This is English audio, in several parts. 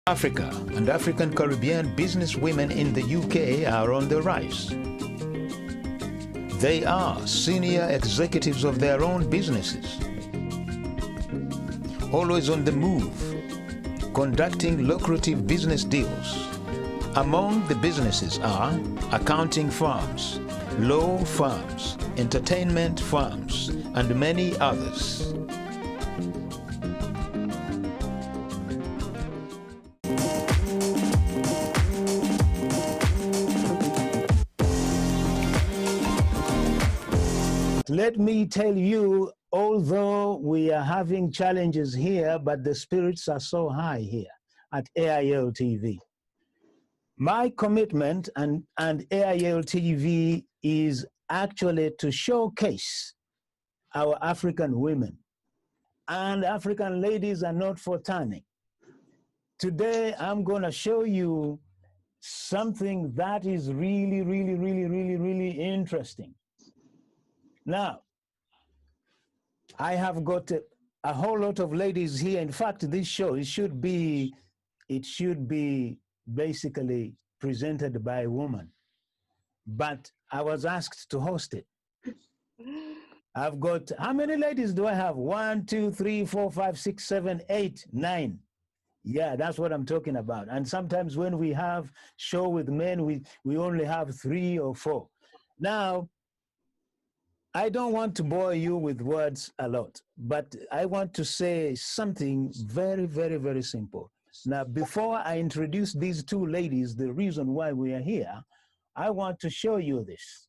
Africa and African Caribbean businesswomen in the UK are on the rise. They are senior executives of their own businesses, always on the move, conducting lucrative business deals. Among the businesses are accounting firms, law firms, entertainment firms, and many others. Let me tell you, although we are having challenges here, but the spirits are so high here at AILTV. My commitment and AILTV is actually to showcase our African women. And African ladies are not for turning. Today, I'm going to show you something that is really interesting. Now, I have got a whole lot of ladies here. In fact, this show, it should be basically presented by a woman. But I was asked to host it. I've got, how many ladies do I have? 1, 2, 3, 4, 5, 6, 7, 8, 9. Yeah, that's what I'm talking about. And sometimes when we have show with men, we only have 3 or 4. Now, I don't want to bore you with words a lot, but I want to say something very simple. Now, before I introduce these 2 ladies, the reason why we are here, I want to show you this.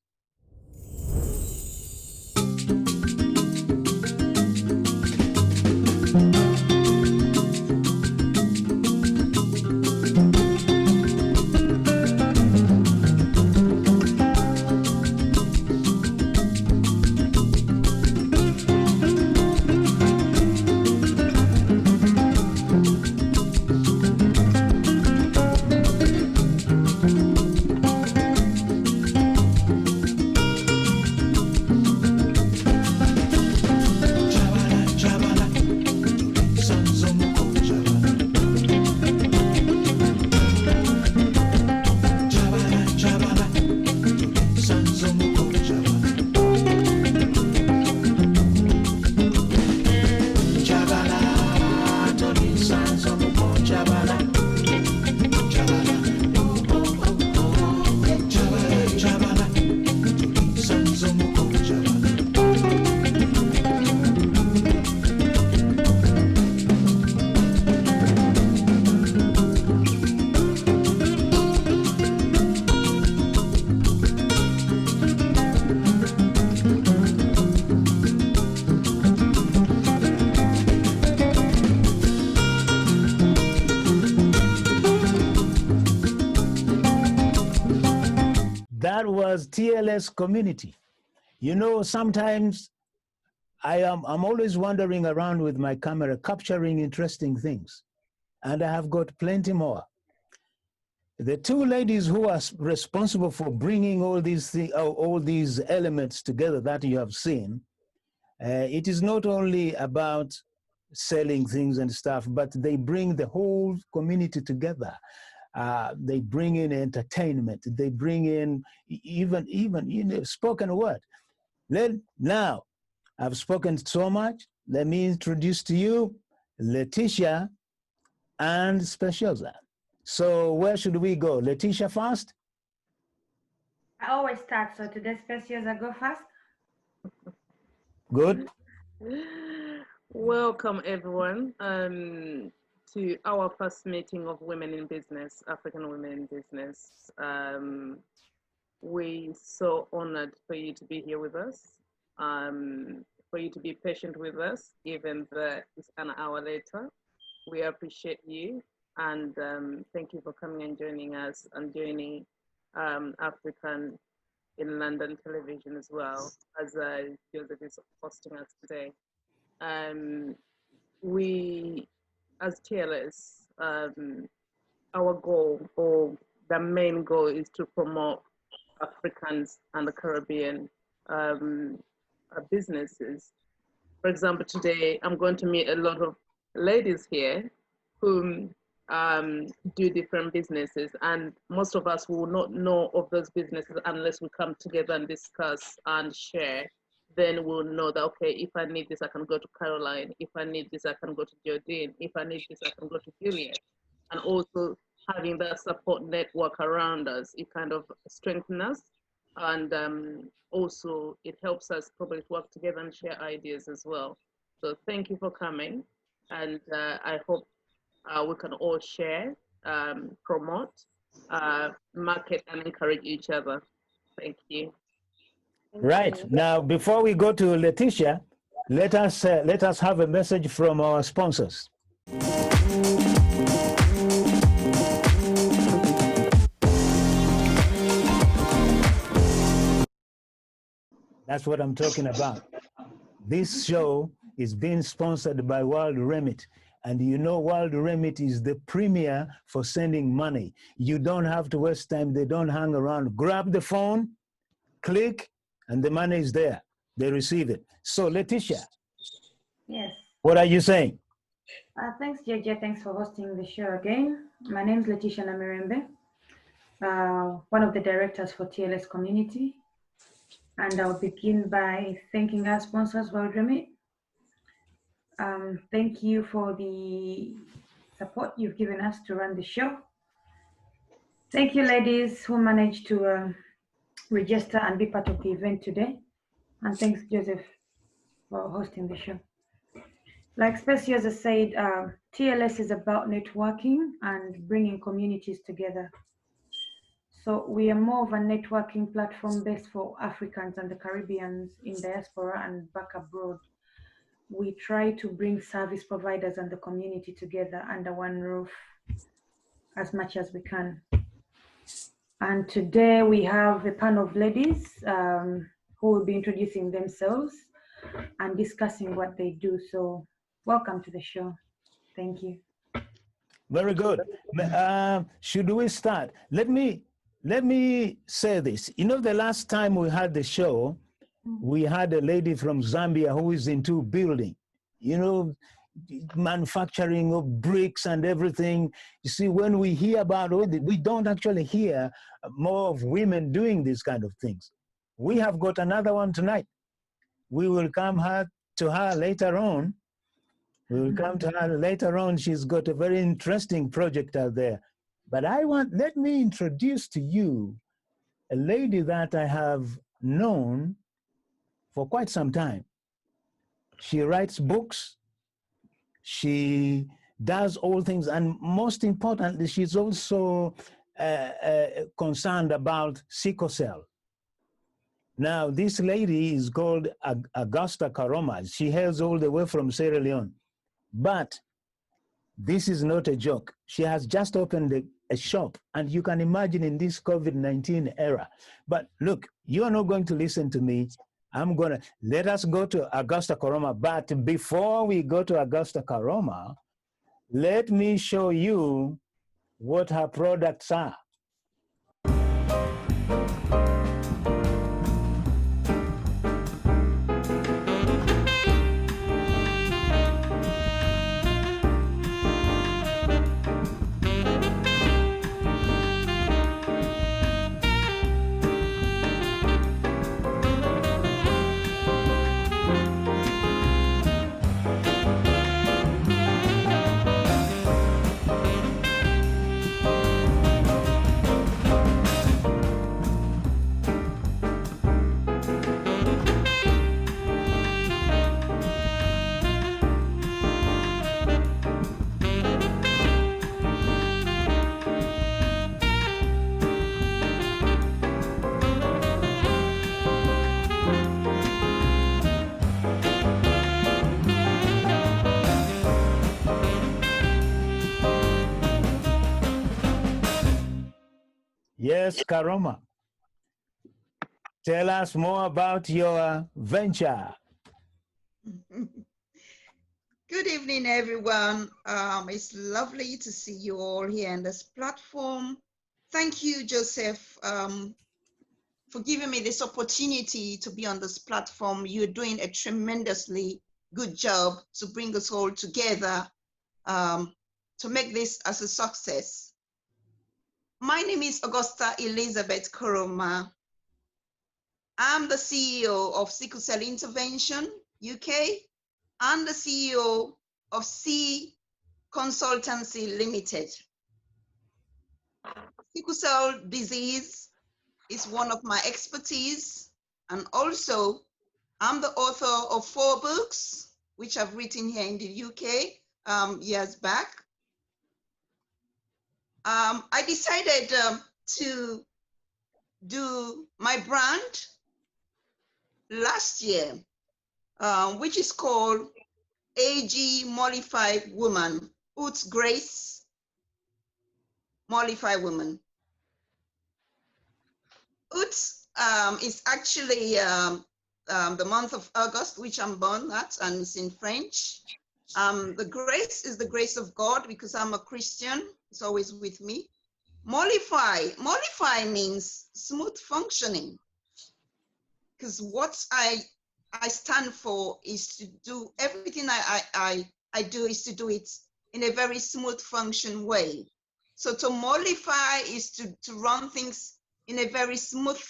That was TLS Community. You know, sometimes I'm always wandering around with my camera, capturing interesting things. And I have got plenty more. The 2 ladies who are responsible for bringing all these elements together that you have seen, it is not only about selling things and stuff, but they bring the whole community together. They bring in entertainment. They bring in even spoken word. Now, I've spoken so much. Let me introduce to you Letitia and Speciosa. So where should we go? Letitia first? I always start, so today Speciosa go first. Good. Welcome everyone to our first meeting of Women in Business, African Women in Business. We're so honored for you to be here with us, for you to be patient with us, given that it's an hour later. We appreciate you, and thank you for coming and joining us and joining African in London television as well, as Joseph is hosting us today. We, as TLS, our goal, or the main goal, is to promote Africans and the Caribbean businesses. For example, today I'm going to meet a lot of ladies here whom do different businesses, and most of us will not know of those businesses unless we come together and discuss and share. Then we'll know that, okay, if I need this, I can go to Caroline. If I need this, I can go to Jodine. If I need this, I can go to Juliet. And also having that support network around us, it kind of strengthens us. And also it helps us probably to work together and share ideas as well. So thank you for coming. And I hope we can all share, promote, market, and encourage each other. Thank you. Right. Now, before we go to Letitia, let us have a message from our sponsors. That's what I'm talking about. This show is being sponsored by World Remit. And you know World Remit is the premier for sending money. You don't have to waste time. They don't hang around. Grab the phone, click, and the money is there. They receive it. So Letitia. Yes. What are you saying? Thanks, JJ. Thanks for hosting the show again. My name is Letitia Namirembe, one of the directors for TLS Community. And I'll begin by thanking our sponsors, World Remit. Thank you for the support you've given us to run the show. Thank you, ladies who managed to register and be part of the event today. And thanks, Joseph, for hosting the show. Like Speciosa said, TLS is about networking and bringing communities together. So we are more of a networking platform based for Africans and the Caribbeans in diaspora and back abroad. We try to bring service providers and the community together under one roof as much as we can. And today we have a panel of ladies who will be introducing themselves and discussing what they do. So welcome to the show. Thank you. Very good. Should we start? Let me say this. You know, the last time we had the show, we had a lady from Zambia who is into building, you know, manufacturing of bricks and everything. You see, when we hear about all we don't actually hear more of women doing these kind of things. We have got another one tonight. We will come to her later on. We will come to her later on. She's got a very interesting project out there. But let me introduce to you a lady that I have known for quite some time. She writes books. She does all things. And most importantly, she's also concerned about sickle cell. Now, this lady is called Augusta Karoma. She hails all the way from Sierra Leone. But this is not a joke. She has just opened a shop, and you can imagine in this COVID-19 era. But look, you are not going to listen to me. Let us go to Augusta Karoma. But before we go to Augusta Karoma, let me show you what her products are. Yes, Karoma. Tell us more about your venture. Good evening, everyone. It's lovely to see you all here on this platform. Thank you, Joseph, for giving me this opportunity to be on this platform. You're doing a tremendously good job to bring us all together to make this as a success. My name is Augusta Elizabeth Koroma. I'm the CEO of Sickle Cell Intervention UK and the CEO of C Consultancy Limited. Sickle cell disease is one of my expertise, and also I'm the author of 4 books, which I've written here in the UK years back. I decided to do my brand last year, which is called AG Mollified Woman, Uts Grace Mollified Woman. Uts is actually the month of August, which I'm born at, and it's in French. The grace is the grace of God, because I'm a Christian. It's always with me. Mollify means smooth functioning, because what I stand for is to do everything I do is to do it in a very smooth function way. So to mollify is to run things in a very smooth,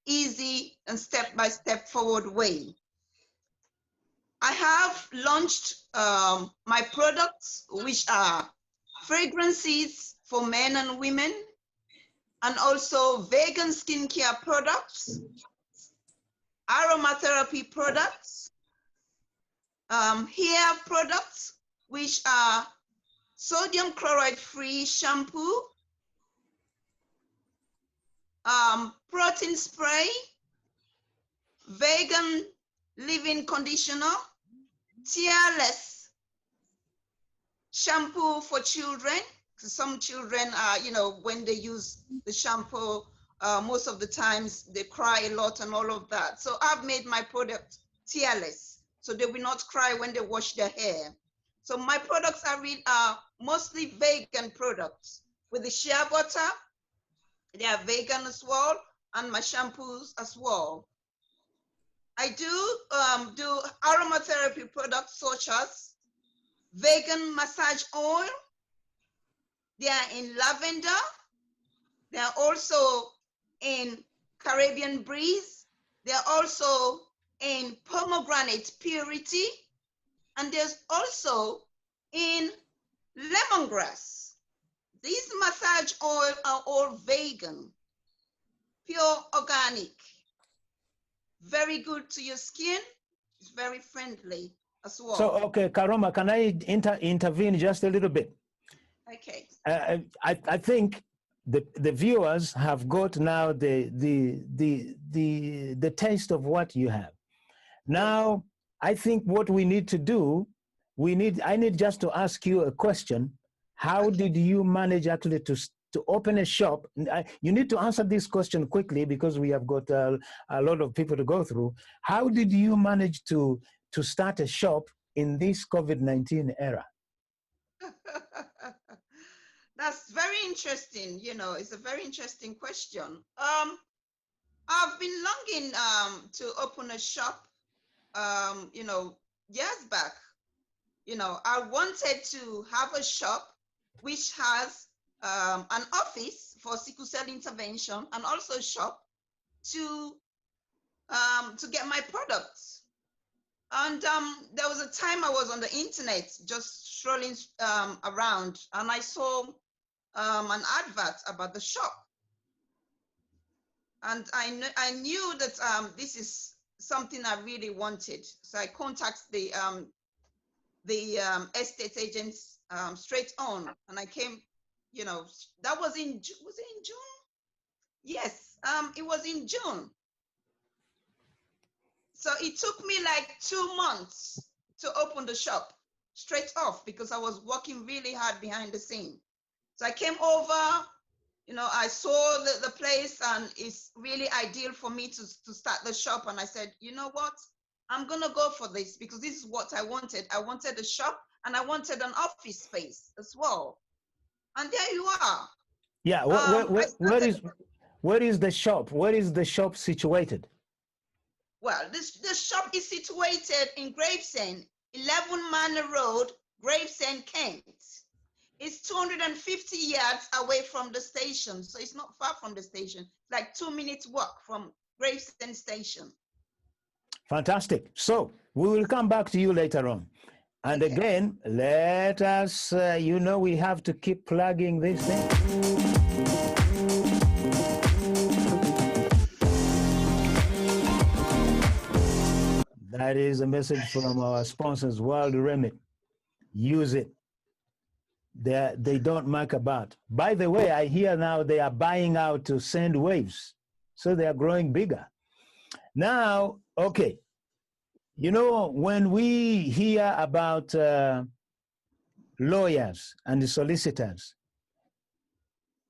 easy and step-by-step forward way. I have launched my products, which are fragrances for men and women, and also vegan skincare products, aromatherapy products, hair products, which are sodium chloride free shampoo, protein spray, vegan leave-in conditioner, TLS shampoo for children. Some children are, when they use the shampoo, most of the times they cry a lot and all of that. So I've made my product tearless, so they will not cry when they wash their hair. So my products are mostly vegan products with the shea butter. They are vegan as well, and my shampoos as well. I do aromatherapy products such as vegan massage oil. They are in lavender. They are also in Caribbean breeze. They are also in pomegranate purity. And there's also in lemongrass. These massage oil are all vegan, pure organic, very good to your skin. It's very friendly as well. So, okay, Karoma, can I intervene just a little bit? Okay. I think the viewers have got now the taste of what you have. Now, I think what we need to do, I need just to ask you a question. How did you manage actually to open a shop? You need to answer this question quickly because we have got a lot of people to go through. How did you manage to start a shop in this COVID-19 era? That's very interesting. It's a very interesting question. I've been longing to open a shop, years back. I wanted to have a shop which has an office for sickle cell intervention, and also a shop to get my products. And there was a time I was on the internet just strolling around, and I saw an advert about the shop. And I knew that this is something I really wanted. So I contacted the estate agents straight on, and I came, that was in June? Yes, it was in June. So it took me like 2 months to open the shop straight off, because I was working really hard behind the scene. So I came over, I saw the place, and it's really ideal for me to start the shop. And I said, you know what? I'm going to go for this, because this is what I wanted. I wanted a shop, and I wanted an office space as well. And there you are. Yeah, where is the shop? Where is the shop situated? Well, the shop is situated in Gravesend, 11 Manor Road, Gravesend, Kent. It's 250 yards away from the station, so it's not far from the station. Like 2 minutes walk from Gravesend Station. Fantastic. So we will come back to you later on. And Okay. again, let us, you know, we have to keep plugging this thing. That is a message from our sponsors, World Remit. Use it. They don't muck about. By the way, I hear now they are buying out to send waves. So they are growing bigger. Now, okay. You know, when we hear about lawyers and the solicitors,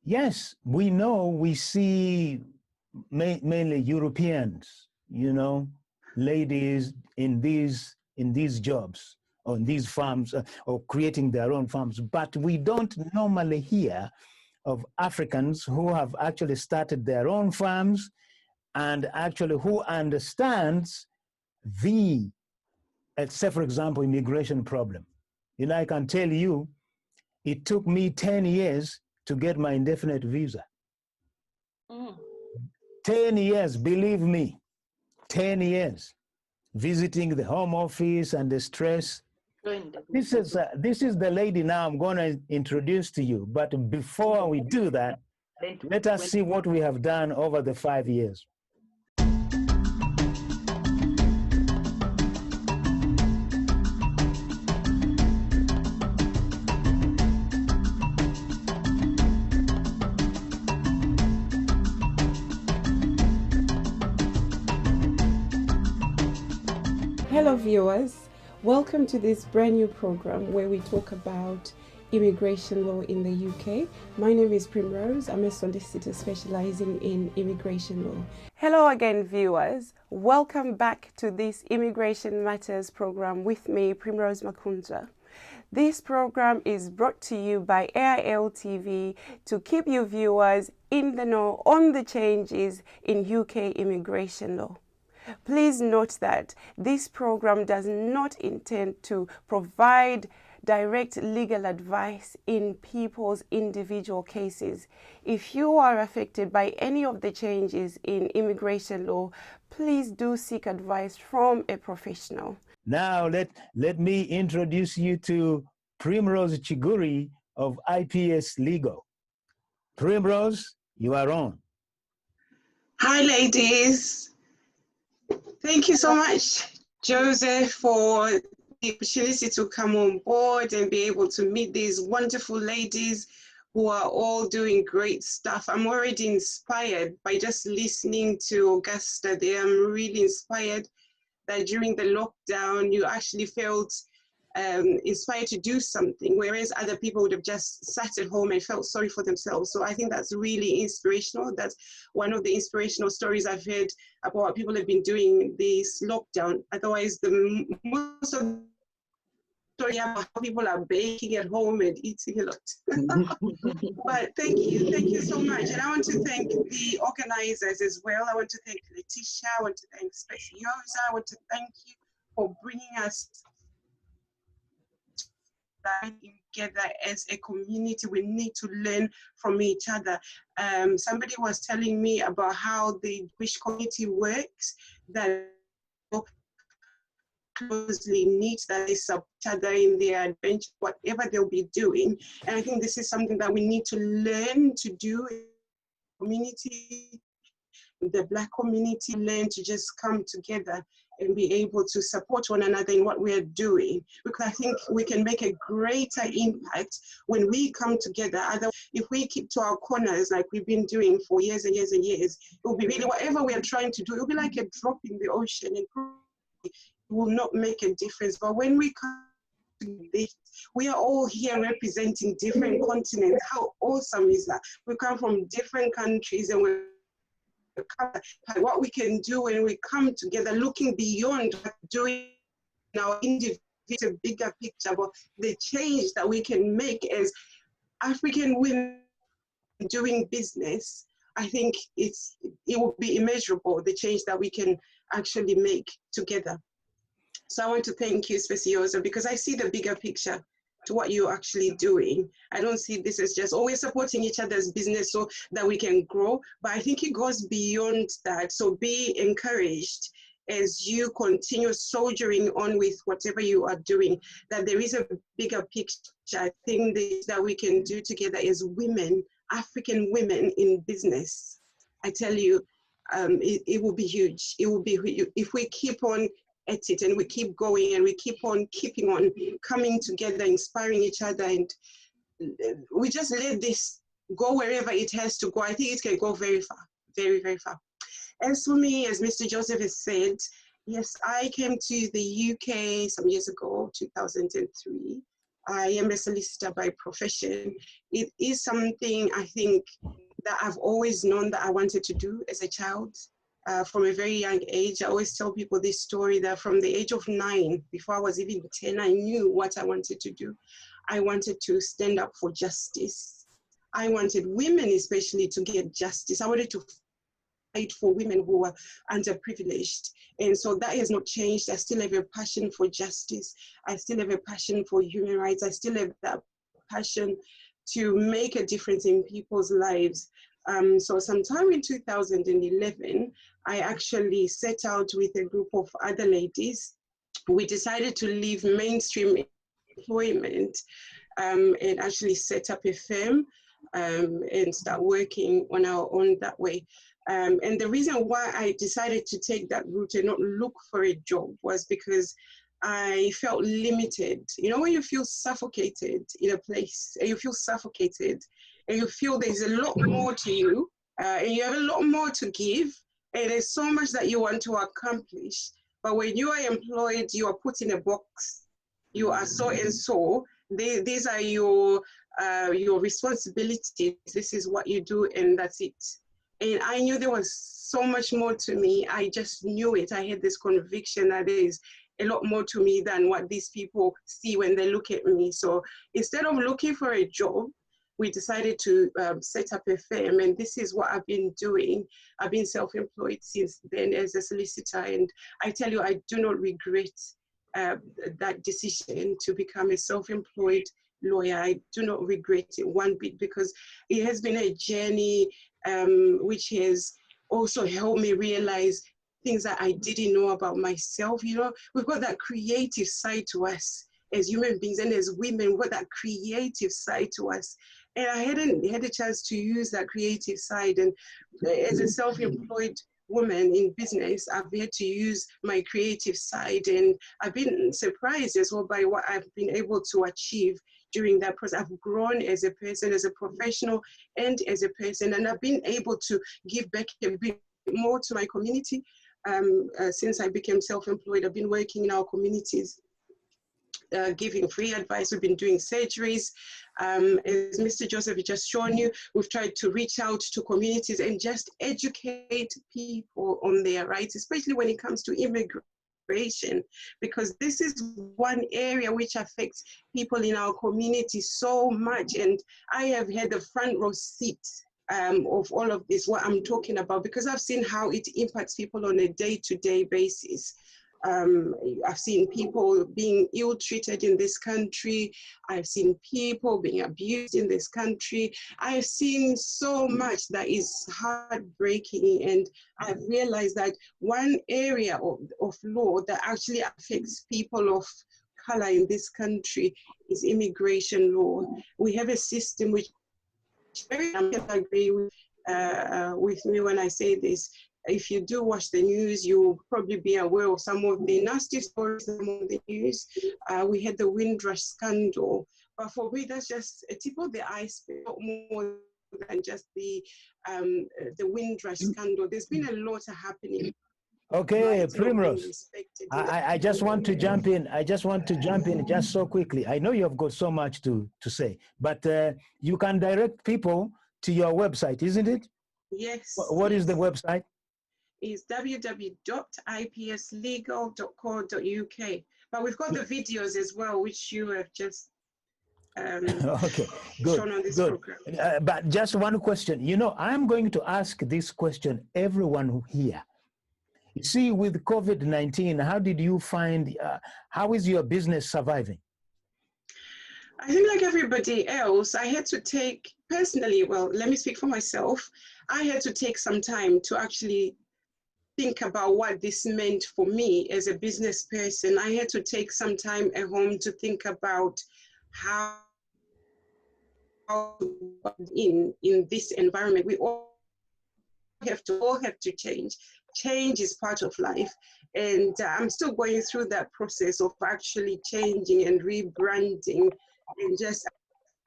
yes, we know we see mainly Europeans, you know, ladies in these jobs or in these farms or creating their own farms, but we don't normally hear of Africans who have actually started their own farms and actually who understands the, let's say, for example, immigration problem. You know, I can tell you, it took me 10 years to get my indefinite visa. 10 years, believe me, 10 years. Visiting the home office and the stress. This is the lady now I'm going to introduce to you. But before we do that, let us see what we have done over the 5 years. Hello viewers, welcome to this brand new program where we talk about immigration law in the UK. My name is Primrose. I'm a solicitor specializing in immigration law. Hello again viewers, welcome back to this Immigration Matters program with me, Primrose Makunza. This program is brought to you by AILTV to keep you viewers in the know on the changes in UK immigration law. Please note that this program does not intend to provide direct legal advice in people's individual cases. If you are affected by any of the changes in immigration law, please do seek advice from a professional. Now, let me introduce you to Primrose Chiguri of IPS Legal. Primrose, you are on. Hi, ladies. Thank you so much, Joseph, for the opportunity to come on board and be able to meet these wonderful ladies who are all doing great stuff. I'm already inspired by just listening to Augusta there. I'm really inspired that during the lockdown, you actually felt inspired to do something, whereas other people would have just sat at home and felt sorry for themselves. So I think that's really inspirational. That's one of the inspirational stories I've heard about what people have been doing this lockdown. Otherwise, most of the story about how people are baking at home and eating a lot. But thank you so much. And I want to thank the organizers as well. I want to thank Letitia, I want to thank Speciosa, I want to thank you for bringing us together as a community. We need to learn from each other. Somebody was telling me about how the Jewish community works, that closely knit, that they support each other in their adventure, whatever they'll be doing. And I think this is something that we need to learn to do in the community, the Black community, learn to just come together and be able to support one another in what we're doing, because I think we can make a greater impact when we come together. Otherwise, if we keep to our corners like we've been doing for years and years and years, it will be really, whatever we are trying to do, it will be like a drop in the ocean and it will not make a difference. But when we come to this, we are all here representing different continents. How awesome is that? We come from different countries and we're what we can do when we come together, looking beyond doing our individual bigger picture, but the change that we can make as African women doing business. I think it will be immeasurable, the change that we can actually make together. So I want to thank you, Speciosa, because I see the bigger picture. what you're actually doing. I don't see this as just always supporting each other's business so that we can grow, but I think it goes beyond that. So be encouraged as you continue soldiering on with whatever you are doing, that there is a bigger picture. I think that we can do together as women, African women in business. I tell you, it will be huge. It will be, if we keep on at it and we keep going and we keep on keeping on coming together, inspiring each other, and we just let this go wherever it has to go. I think it can go very far, very, very far. As for me, as Mr. Joseph has said, yes, I came to the UK some years ago, 2003. I am a solicitor by profession. It is something I think that I've always known that I wanted to do as a child. From a very young age, I always tell people this story that from the age of 9, before I was even 10, I knew what I wanted to do. I wanted to stand up for justice. I wanted women especially to get justice. I wanted to fight for women who were underprivileged. And so that has not changed. I still have a passion for justice. I still have a passion for human rights. I still have that passion to make a difference in people's lives. So sometime in 2011, I actually set out with a group of other ladies. We decided to leave mainstream employment and actually set up a firm and start working on our own that way. And the reason why I decided to take that route and not look for a job was because I felt limited. You know, when you feel suffocated in a place, and you feel suffocated, and you feel there's a lot more to you, and you have a lot more to give, and there's so much that you want to accomplish. But when you are employed, you are put in a box. You are so and so. These are your responsibilities. This is what you do, and that's it. And I knew there was so much more to me. I just knew it. I had this conviction that there is a lot more to me than what these people see when they look at me. So instead of looking for a job, we decided to set up a firm, and this is what I've been doing. I've been self-employed since then as a solicitor, and I tell you, I do not regret that decision to become a self-employed lawyer. I do not regret it one bit, because it has been a journey which has also helped me realize things that I didn't know about myself. You know, we've got that creative side to us as human beings, and as women, we've got that creative side to us. And I hadn't had a chance to use that creative side. And as a self-employed woman in business, I've had to use my creative side, and I've been surprised as well by what I've been able to achieve during that process. I've grown as a person, as a professional, and as a person, and I've been able to give back a bit more to my community. Since I became self-employed, I've been working in our communities, giving free advice. We've been doing surgeries. As Mr. Joseph has just shown you, we've tried to reach out to communities and just educate people on their rights, especially when it comes to immigration, because this is one area which affects people in our community so much. And I have had the front row seat of all of this, what I'm talking about, because I've seen how it impacts people on a day-to-day basis. I've seen people being ill-treated in this country. I've seen people being abused in this country. I've seen so much that is heartbreaking, and I've realized that one area of law that actually affects people of color in this country is immigration law. We have a system which very agree with me when I say this. If you do watch the news, you'll probably be aware of some of the nasty stories among the news. We had the Windrush scandal, but for me, that's just a tip of the iceberg, more than just the Windrush scandal. There's been a lot happening. Okay, Primrose, I just want to jump in. I just want to jump in just so quickly. I know you have got so much to say, but you can direct people to your website, isn't it? Yes. What is the website? Is www.ipslegal.co.uk. But we've got the videos as well, which you have just okay, good, shown on this good. program. But just one question. You know, I'm going to ask this question everyone here. You see, with COVID-19, how did you find, how is your business surviving? I think like everybody else, I had to take personally, well, let me speak for myself. I had to take some time to actually think about what this meant for me as a business person. I had to take some time at home to think about how in this environment. We all have to change. Change is part of life. And I'm still going through that process of actually changing and rebranding and just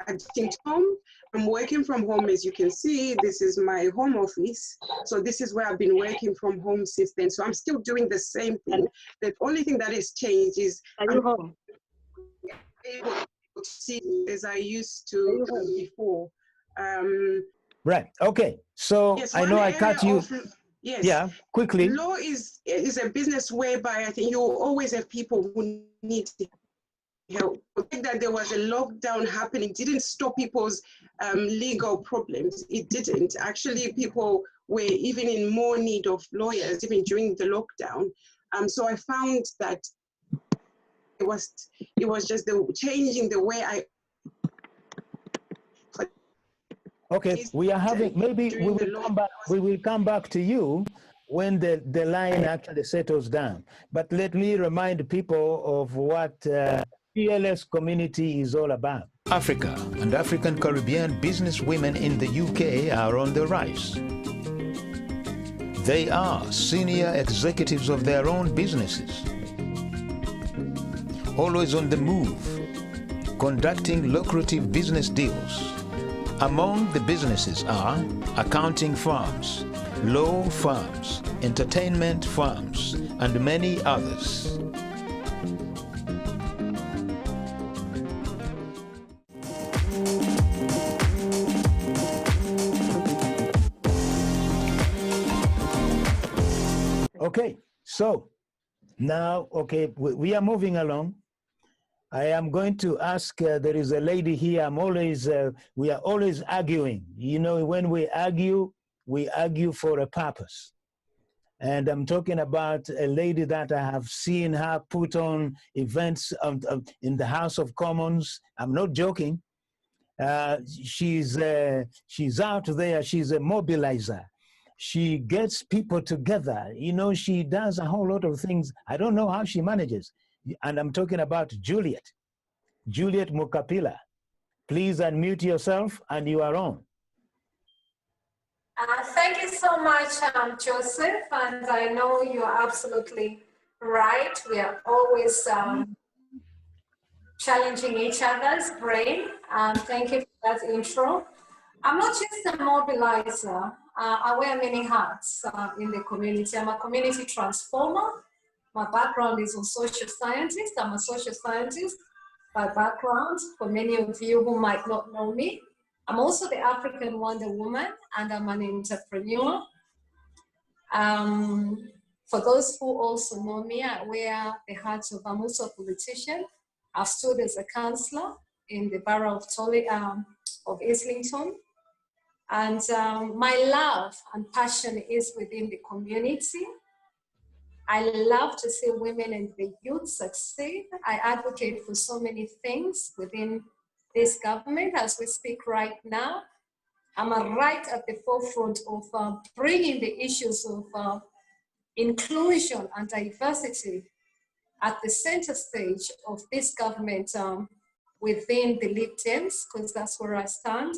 adapting to home. I'm working from home, as you can see. This is my home office. So this is where I've been working from home since then. So I'm still doing the same thing. The only thing that has changed is I'm home? Able to see as I used to before. Right. Okay. So Yes, I know I cut you. Yes. Yeah, quickly. Law is a business whereby I think you always have people who need help. I think that there was a lockdown happening didn't stop people's legal problems. It didn't. Actually, people were even in more need of lawyers even during the lockdown. So I found that it was just the changing the way I. Okay, we are having, maybe we will come back to you when the line actually settles down. But let me remind people of what TLS Community is all about. Africa and African Caribbean business women in the UK are on the rise. They are senior executives of their own businesses, always on the move, conducting lucrative business deals. Among the businesses are accounting firms, law firms, entertainment firms, and many others. Okay, so now, okay, we are moving along. I am going to ask, there is a lady here, we are always arguing. You know, when we argue for a purpose. And I'm talking about a lady that I have seen her put on events in the House of Commons. I'm not joking. She's out there, she's a mobilizer. She gets people together. You know, she does a whole lot of things. I don't know how she manages. And I'm talking about Juliet Mukapila. Please unmute yourself and you are on. Thank you so much, Joseph. And I know you're absolutely right. We are always challenging each other's brain. Thank you for that intro. I'm not just a mobilizer. I wear many hats in the community. I'm a community transformer. My background is on social scientist. I'm a social scientist by background, for many of you who might not know me. I'm also the African Wonder Woman, and I'm an entrepreneur. For those who also know me, I wear the hat of I'm also a politician. I've stood as a councillor in the borough of Islington. And my love and passion is within the community. I love to see women and the youth succeed. I advocate for so many things within this government as we speak right now. I'm right at the forefront of bringing the issues of inclusion and diversity at the center stage of this government within the Lib Dems, because that's where I stand.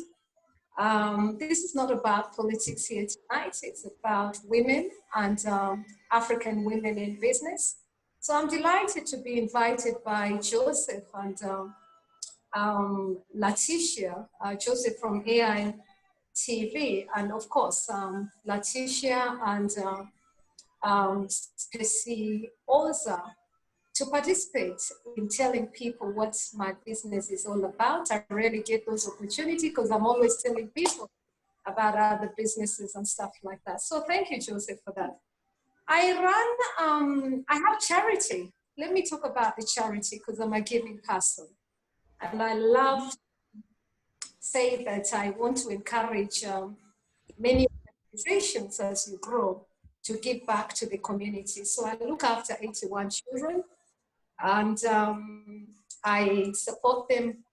This is not about politics here tonight. It's about women and African women in business. So I'm delighted to be invited by Joseph and Letitia, Joseph from AILTV, and of course, Letitia and Specie Oza, to participate in telling people what my business is all about. I rarely get those opportunities because I'm always telling people about other businesses and stuff like that. So thank you, Joseph, for that. I have charity. Let me talk about the charity because I'm a giving person. And I love to say that I want to encourage many organizations as you grow to give back to the community. So I look after 81 children. And I support them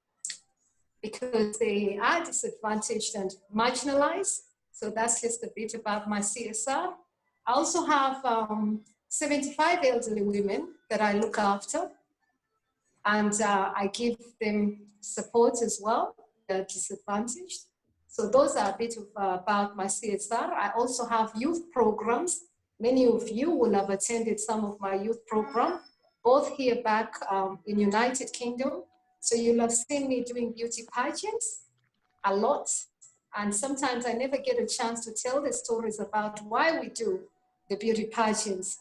because they are disadvantaged and marginalized. So that's just a bit about my CSR. I also have 75 elderly women that I look after, and I give them support as well. They're disadvantaged. So those are a bit of, about my CSR. I also have youth programs. Many of you will have attended some of my youth programs, both here back in United Kingdom. So you'll have seen me doing beauty pageants a lot. And sometimes I never get a chance to tell the stories about why we do the beauty pageants.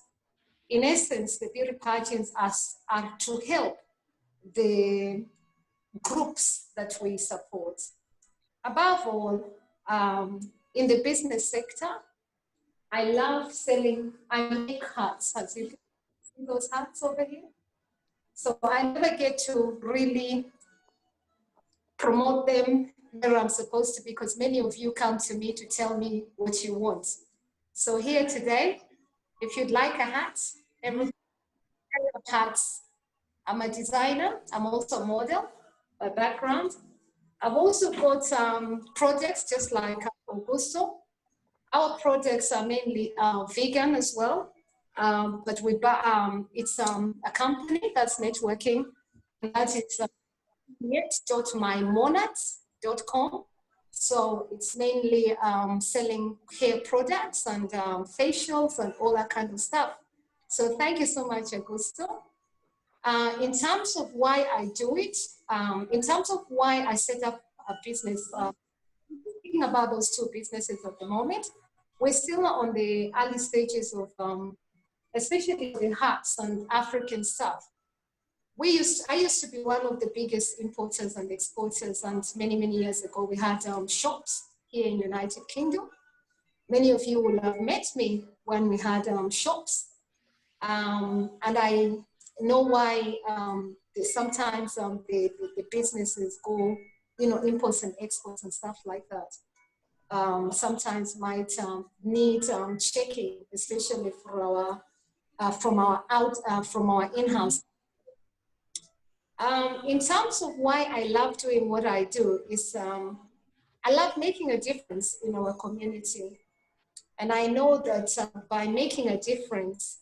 In essence, the beauty pageants are to help the groups that we support. Above all, in the business sector, I love selling, I make hats. As you can see those hats over here. So I never get to really promote them where I'm supposed to, because many of you come to me to tell me what you want. So here today, if you'd like a hat, every hats. I'm a designer, I'm also a model by background. I've also got projects just like Augusto. Our projects are mainly vegan as well, but it's a company that's networking, and that is net.mymonats.com. So it's mainly selling hair products and facials and all that kind of stuff. So thank you so much, Augusto. In terms of why I do it, in terms of why I set up a business, thinking about those two businesses at the moment, we're still on the early stages of, especially the hats and African stuff. I used to be one of the biggest importers and exporters, and many, many years ago, we had shops here in United Kingdom. Many of you will have met me when we had shops. And I know why sometimes the businesses go, imports and exports and stuff like that. Sometimes might need checking, especially for from our in-house. In terms of why I love doing what I do is I love making a difference in our community. And I know that by making a difference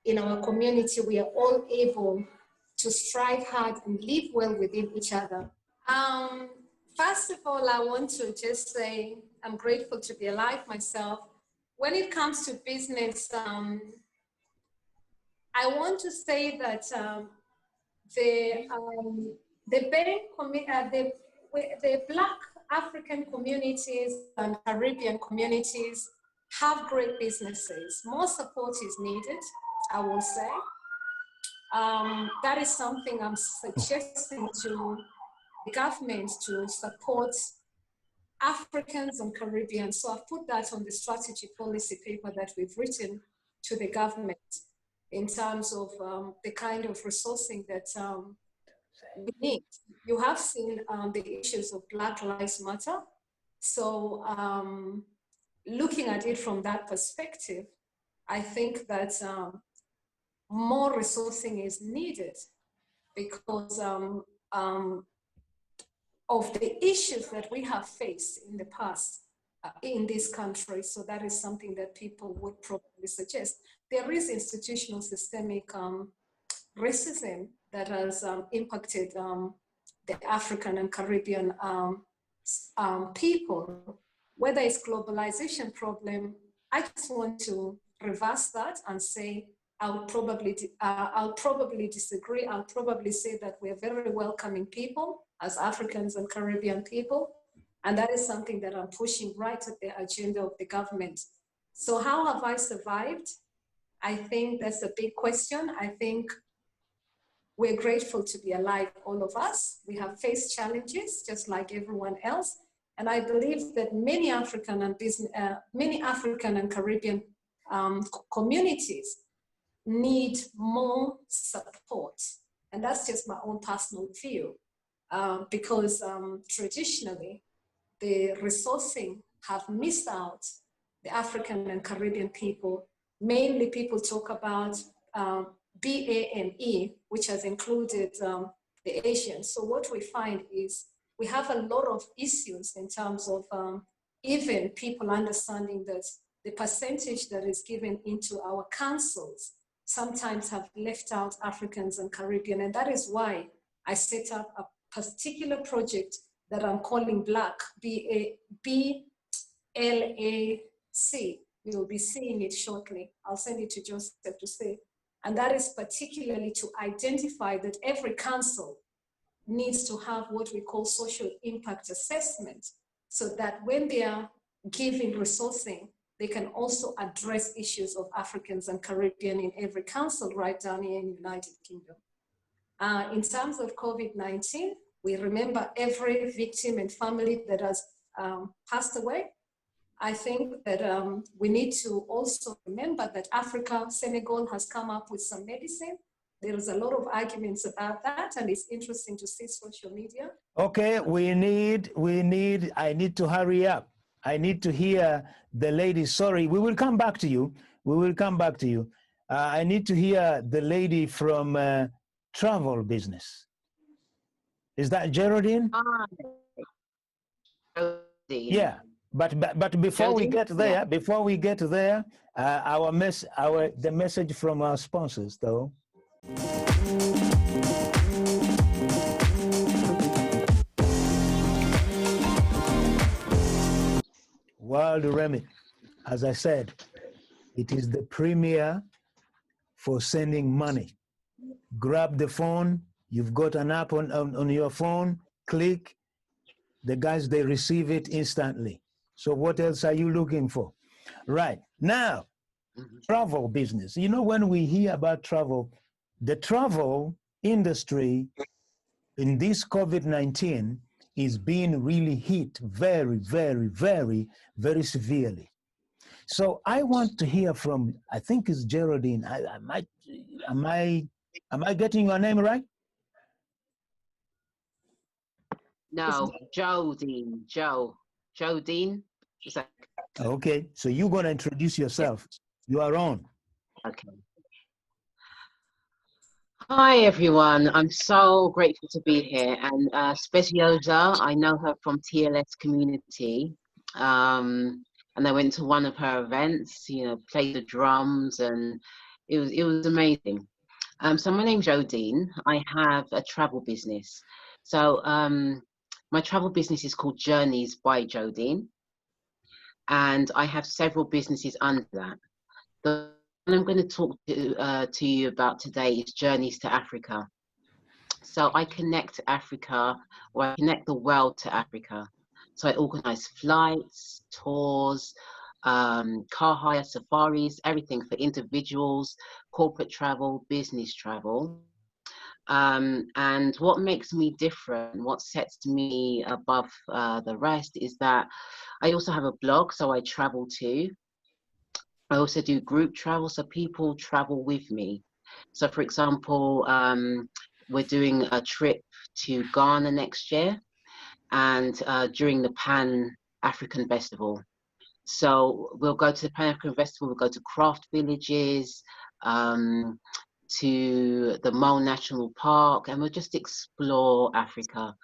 in our community, we are all able to strive hard and live well within each other. First of all, I want to just say I'm grateful to be alive myself. When it comes to business, I want to say that the Black African communities and Caribbean communities have great businesses. More support is needed, I will say. That is something I'm suggesting to the government to support Africans and Caribbeans. So I've put that on the strategy policy paper that we've written to the government in terms of the kind of resourcing that we need. You have seen the issues of Black Lives Matter. So looking at it from that perspective, I think that more resourcing is needed because of the issues that we have faced in the past in this country. So that is something that people would probably suggest. There is institutional systemic racism that has impacted the African and Caribbean people. Whether it's globalization problem, I just want to reverse that and say, I'll probably disagree. I'll probably say that we're very welcoming people as Africans and Caribbean people. And that is something that I'm pushing right at the agenda of the government. So how have I survived? I think that's a big question. I think we're grateful to be alive, all of us. We have faced challenges just like everyone else. And I believe that many African and Caribbean communities need more support. And that's just my own personal view, because traditionally, the resourcing have missed out the African and Caribbean people. Mainly people talk about BAME, which has included the Asians. So what we find is we have a lot of issues in terms of even people understanding that the percentage that is given into our councils sometimes have left out Africans and Caribbean. And that is why I set up a particular project that I'm calling Black, B-L-A-C. You'll be seeing it shortly. I'll send it to Joseph to see. And that is particularly to identify that every council needs to have what we call social impact assessment, so that when they are giving resourcing, they can also address issues of Africans and Caribbean in every council right down here in the United Kingdom. In terms of COVID-19, we remember every victim and family that has passed away. I think that we need to also remember that Africa, Senegal has come up with some medicine. There is a lot of arguments about that, and it's interesting to see social media. Okay, I need to hurry up. I need to hear the lady. Sorry, we will come back to you. We will come back to you. I need to hear the lady from travel business. Is that Geraldine? Yeah, but before we get there, the message from our sponsors, though. World Remit, as I said, it is the premier for sending money. Grab the phone, you've got an app on your phone, click, the guys, they receive it instantly. So what else are you looking for? Right, now, travel business. You know, when we hear about travel, the travel industry in this COVID-19 is being really hit very, very, very, very severely. So I want to hear from, I think it's Geraldine. Am I getting your name right? No, Jodine. Jodine. Is that okay? So you're gonna introduce yourself. You are on. okay? Hi everyone. I'm so grateful to be here, and Speciosa, I know her from TLS Community, and I went to one of her events. You know, played the drums, and it was amazing. So my name's Jodine. I have a travel business. So my travel business is called Journeys by Jodine, and I have several businesses under that. The one I'm going to talk to you about today is Journeys to Africa. So I connect Africa, or I connect the world to Africa. So I organize flights, tours, car hire, safaris, everything for individuals, corporate travel, business travel. And what makes me different, what sets me above the rest, is that I also have a blog, so I travel too. I also do group travel, so people travel with me. So for example, we're doing a trip to Ghana next year, and during the Pan-African Festival. So we'll go to the Pan-African Festival, we'll go to craft villages, to the Mole National Park, and we'll just explore Africa.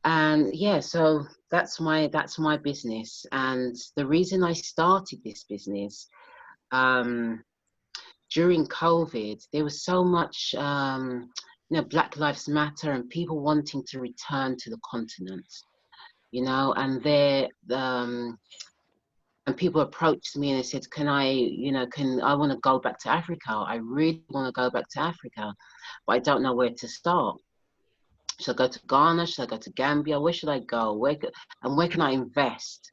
And yeah, so that's my business. And the reason I started this business, during COVID, there was so much, you know, Black Lives Matter and people wanting to return to the continent, you know, and and people approached me and they said, can I want to go back to Africa. I really want to go back to Africa, but I don't know where to start. Should I go to Ghana? Should I go to Gambia? Where should I go? Where can I invest?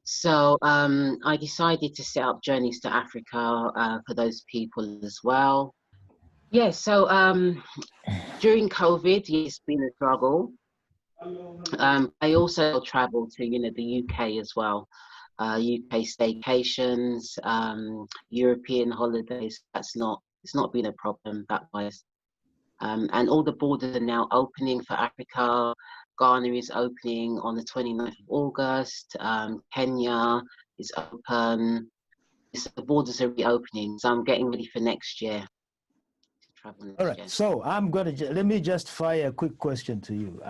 So I decided to set up Journeys to Africa for those people as well. Yeah, so during COVID, it's been a struggle. I also traveled to, you know, the UK as well. UK staycations, European holidays. It's not been a problem that wise. And all the borders are now opening for Africa. Ghana is opening on the 29th of August. Kenya is open. The borders are reopening, so I'm getting ready for next year to travel next All year. right. So I'm going to let me just fire a quick question to you.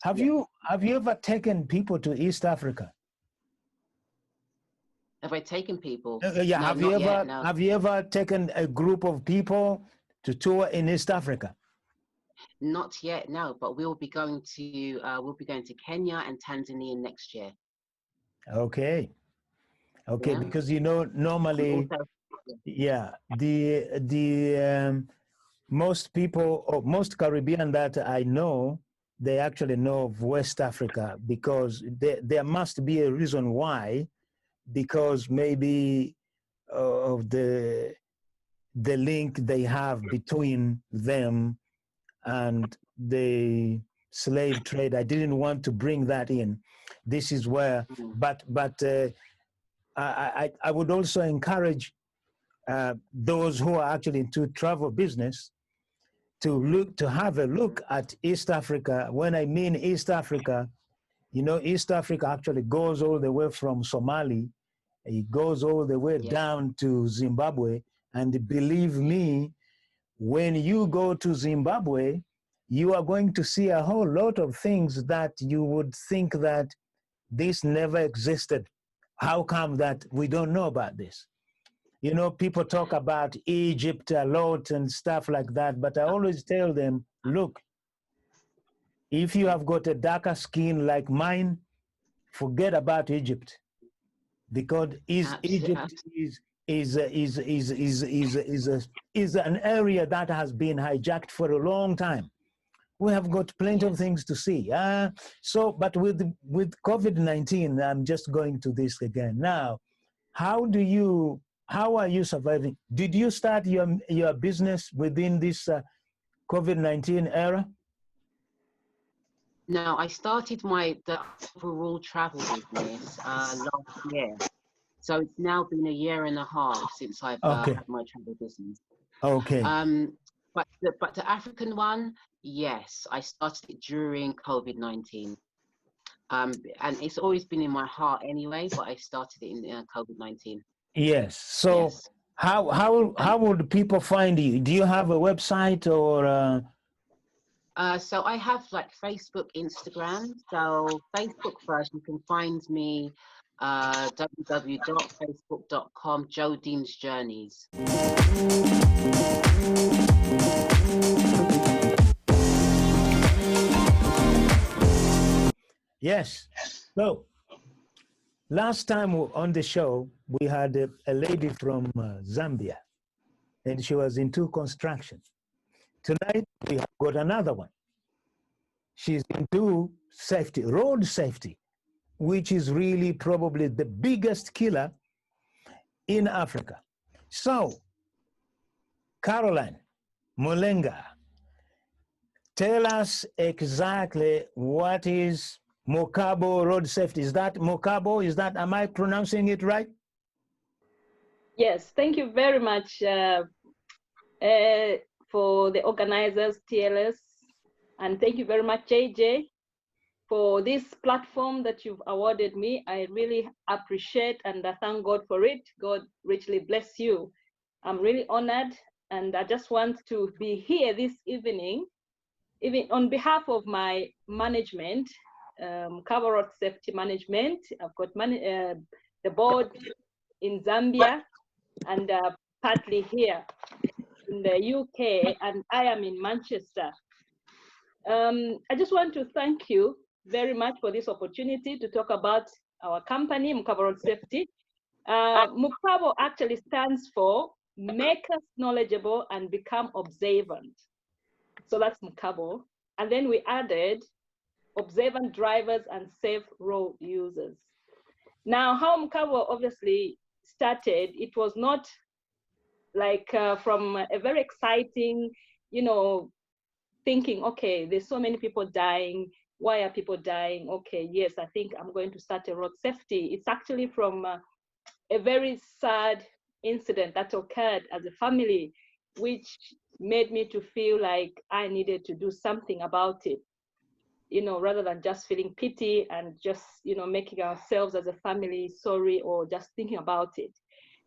Have you ever taken people to East Africa? Have I taken people? Yeah. No, Have not you yet, ever no. have you ever taken a group of people to tour in East Africa? Not yet, no. But we'll be going to Kenya and Tanzania next year. Okay. Okay. Yeah. Because you know normally, Also, yeah, most people or most Caribbean that I know, they actually know of West Africa because there must be a reason why, because maybe of the link they have between them and the slave trade. I didn't want to bring that in. This is where, but I would also encourage those who are actually into travel business to have a look at East Africa. When I mean East Africa, you know, East Africa actually goes all the way from Somali. It goes all the way down to Zimbabwe. And believe me, when you go to Zimbabwe, you are going to see a whole lot of things that you would think that this never existed. How come that we don't know about this? You know, people talk about Egypt a lot and stuff like that, but I always tell them, look, if you have got a darker skin like mine, forget about Egypt, because Egypt is an area that has been hijacked for a long time. We have got plenty of things to see. But with COVID-19, I'm just going to this again now. How are you surviving? Did you start your business within this COVID-19 era? no, I started the overall travel business last year. So it's now been a year and a half since I've had my travel business. Okay. But the African one, yes, I started it during COVID-19. And it's always been in my heart anyway, but I started it in COVID-19. Yes. So yes. How would people find you? Do you have a website or? So I have like Facebook, Instagram. So Facebook first, you can find me www.facebook.com Jodine's Journeys. Yes. So last time on the show, we had a lady from Zambia, and she was into construction. Tonight, we have got another one. She's into safety, road safety, which is really probably the biggest killer in Africa. So, Caroline Mulenga, tell us exactly what is Mokabo road safety. Is that Mokabo? Am I pronouncing it right? Yes, thank you very much for the organizers, TLS, and thank you very much, JJ, for this platform that you've awarded me. I really appreciate and I thank God for it. God richly bless you. I'm really honored, and I just want to be here this evening, even on behalf of my management, Cover Road Safety Management. I've got the board in Zambia and partly here in the UK, and I am in Manchester. I just want to thank you very much for this opportunity to talk about our company, Mukabo Road Safety. Mukabo actually stands for Make Us Knowledgeable and Become Observant. So that's Mukabo. And then we added Observant Drivers and Safe Road Users. Now, how Mukabo obviously started, it was not like from a very exciting, thinking, okay, there's so many people dying. Why are people dying? Okay, yes, I think I'm going to start a road safety. It's actually from a very sad incident that occurred as a family, which made me to feel like I needed to do something about it, rather than just feeling pity and just, making ourselves as a family sorry or just thinking about it.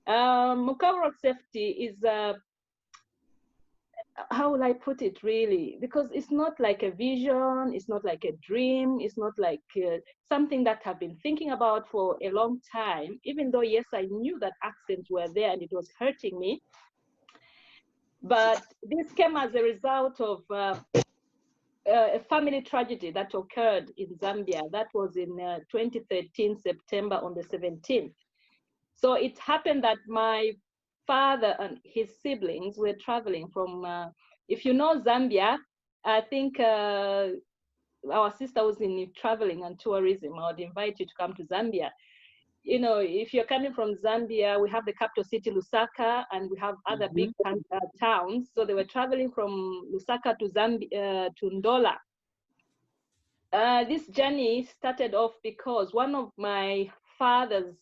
Mukabo Road Safety is how will I put it really? Because it's not like a vision, it's not like a dream, it's not like something that I've been thinking about for a long time, even though, yes, I knew that accidents were there and it was hurting me. But this came as a result of a family tragedy that occurred in Zambia. That was in 2013, September on the 17th. So it happened that my father and his siblings were traveling from, if you know Zambia, I think our sister was in traveling and tourism. I would invite you to come to Zambia. You know, if you're coming from Zambia, we have the capital city, Lusaka, and we have other big towns. So they were traveling from Lusaka to Zambia, to Ndola. This journey started off because one of my father's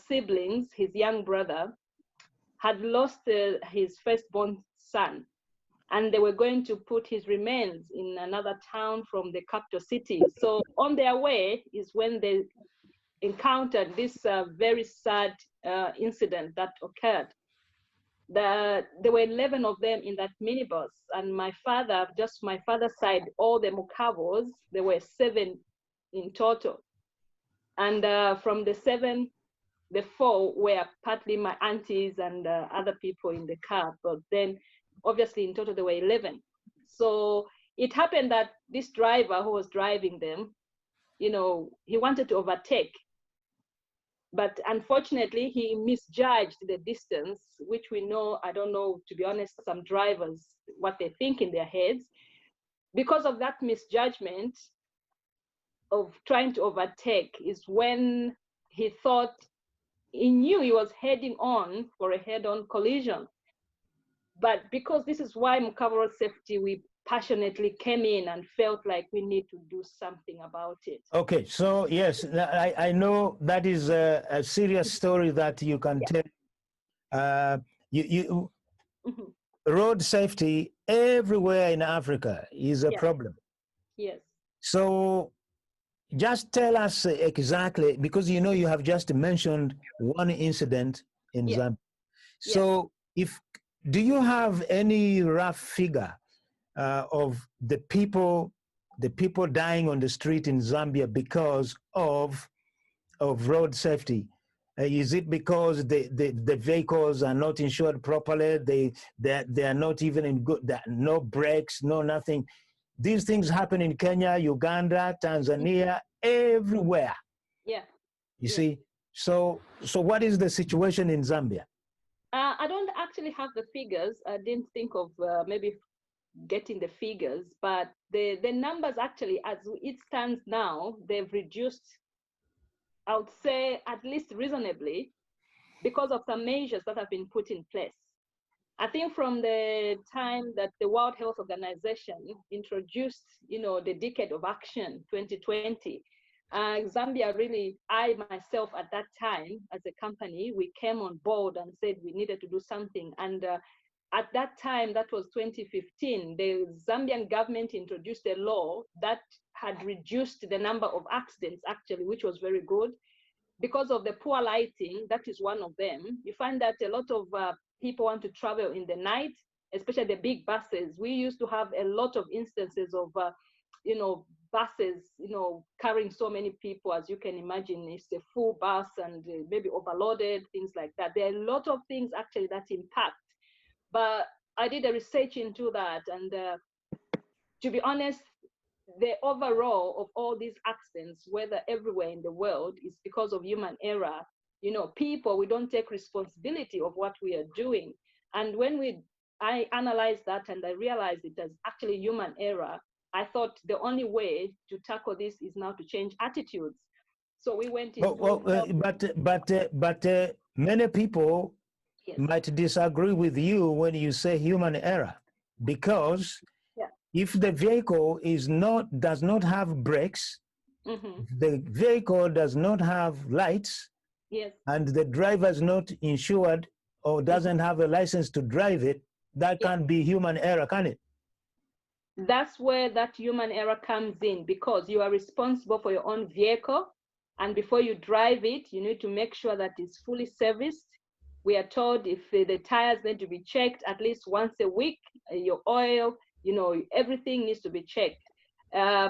siblings, his young brother, had lost his firstborn son, and they were going to put his remains in another town from the capital city. So on their way is when they encountered this very sad incident that occurred. There were 11 of them in that minibus, and my father, just my father's side, all the Mukavos, there were 7 in total. And from the 7, the 4 were partly my aunties and other people in the car, but then obviously in total there were 11. So it happened that this driver who was driving them, you know, he wanted to overtake, but unfortunately he misjudged the distance, which we know, I don't know, to be honest, some drivers, what they think in their heads. Because of that misjudgment of trying to overtake is when he thought, he knew he was heading on for a head-on collision. But because this is why Mukavaro Safety, we passionately came in and felt like we need to do something about it. Okay, so yes, I know that is a serious story that you can tell. Road safety everywhere in Africa is a problem. Yes. So just tell us exactly, because you know you have just mentioned one incident in Zambia. So do you have any rough figure of the people dying on the street in Zambia because of road safety? Is it because the vehicles are not insured properly? They are not even in good, no brakes, no nothing. These things happen in Kenya, Uganda, Tanzania, everywhere. Yeah. You see? So what is the situation in Zambia? I don't actually have the figures. I didn't think of maybe getting the figures, but the numbers actually, as it stands now, they've reduced, I would say, at least reasonably, because of some measures that have been put in place. I think from the time that the World Health Organization introduced, you know, the Decade of Action 2020, Zambia really, I myself at that time, as a company, we came on board and said we needed to do something. And at that time, that was 2015, the Zambian government introduced a law that had reduced the number of accidents, actually, which was very good. Because of the poor lighting, that is one of them. You find that a lot of people want to travel in the night, especially the big buses. We used to have a lot of instances of, you know, buses, you know, carrying so many people, as you can imagine. It's a full bus and maybe overloaded, things like that. There are a lot of things actually that impact. But I did a research into that, and to be honest, the overall of all these accidents, whether everywhere in the world, is because of human error. You know, people, we don't take responsibility of what we are doing. And when I analyzed that and I realized it as actually human error, I thought the only way to tackle this is now to change attitudes. So we went into... But many people might disagree with you when you say human error, because if the vehicle does not have brakes, the vehicle does not have lights, and the driver is not insured or doesn't have a license to drive it, that can't be human error, can it? That's where that human error comes in, because you are responsible for your own vehicle, and before you drive it, you need to make sure that it's fully serviced, We are told if the tires need to be checked at least once a week, your oil, everything needs to be checked.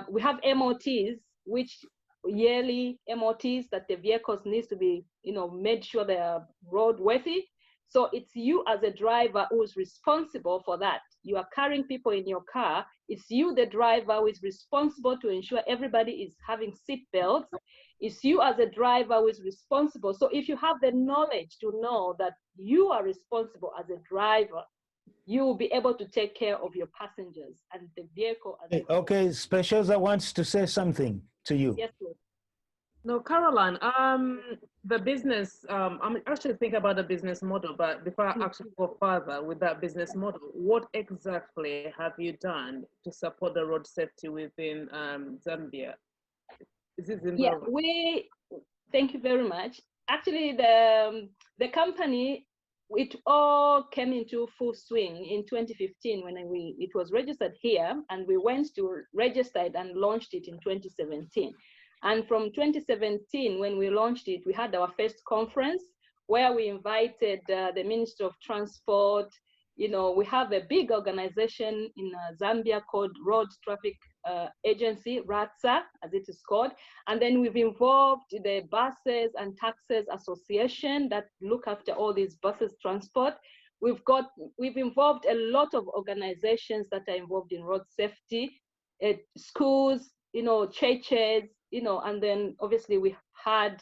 We have MOTs, which yearly MOTs that the vehicles needs to be, made sure they are roadworthy. So it's you as a driver who's responsible for that. You are carrying people in your car. It's you, the driver, who is responsible to ensure everybody is having seat belts. It's you as a driver who is responsible. So if you have the knowledge to know that you are responsible as a driver, you will be able to take care of your passengers and the vehicle. Okay, Speciosa wants to say something to you. Yes, please. No, Caroline, the business, I'm actually thinking about the business model, but before I actually go further with that business model, what exactly have you done to support the road safety within Zambia? Is it Zimbabwe? Yeah, thank you very much. Actually, the company, it all came into full swing in 2015 when it was registered here, and we went to register it and launched it in 2017. And from 2017, when we launched it, we had our first conference where we invited the Minister of Transport. We have a big organization in Zambia called Road Traffic Agency, RATSA, as it is called. And then we've involved the Buses and Taxis Association that look after all these buses transport. We've involved a lot of organizations that are involved in road safety, schools, churches, and then obviously we had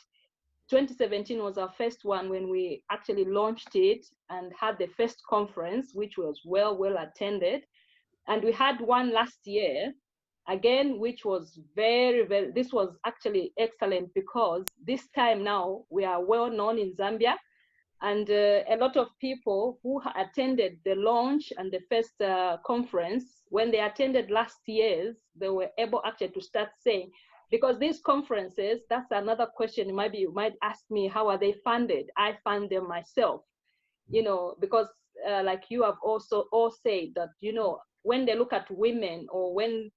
2017 was our first one when we actually launched it and had the first conference, which was well attended. And we had one last year, again, which was this was actually excellent because this time now we are well known in Zambia. And a lot of people who attended the launch and the first conference, when they attended last year's, they were able actually to start saying, because these conferences, that's another question. You might ask me, how are they funded? I fund them myself, because like you have also all said that, when they look at women or when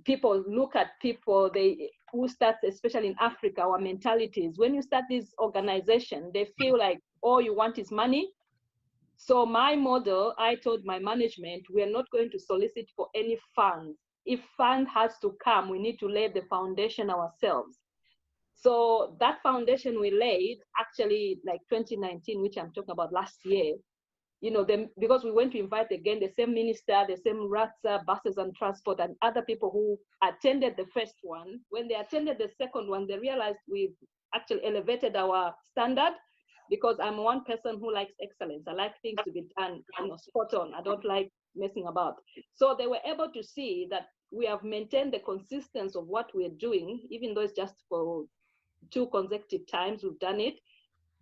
people look at people, who start, especially in Africa, our mentalities, when you start this organization, they feel like all you want is money. So my model, I told my management, we are not going to solicit for any funds. If fund has to come, we need to lay the foundation ourselves. So that foundation we laid, actually, like 2019, which I'm talking about last year, because we went to invite again the same minister, the same RATSA, buses and transport, and other people who attended the first one. When they attended the second one, they realized we've actually elevated our standard, because I'm one person who likes excellence. I like things to be done, spot on. I don't like messing about. So they were able to see that we have maintained the consistency of what we're doing, even though it's just for 2 consecutive times we've done it.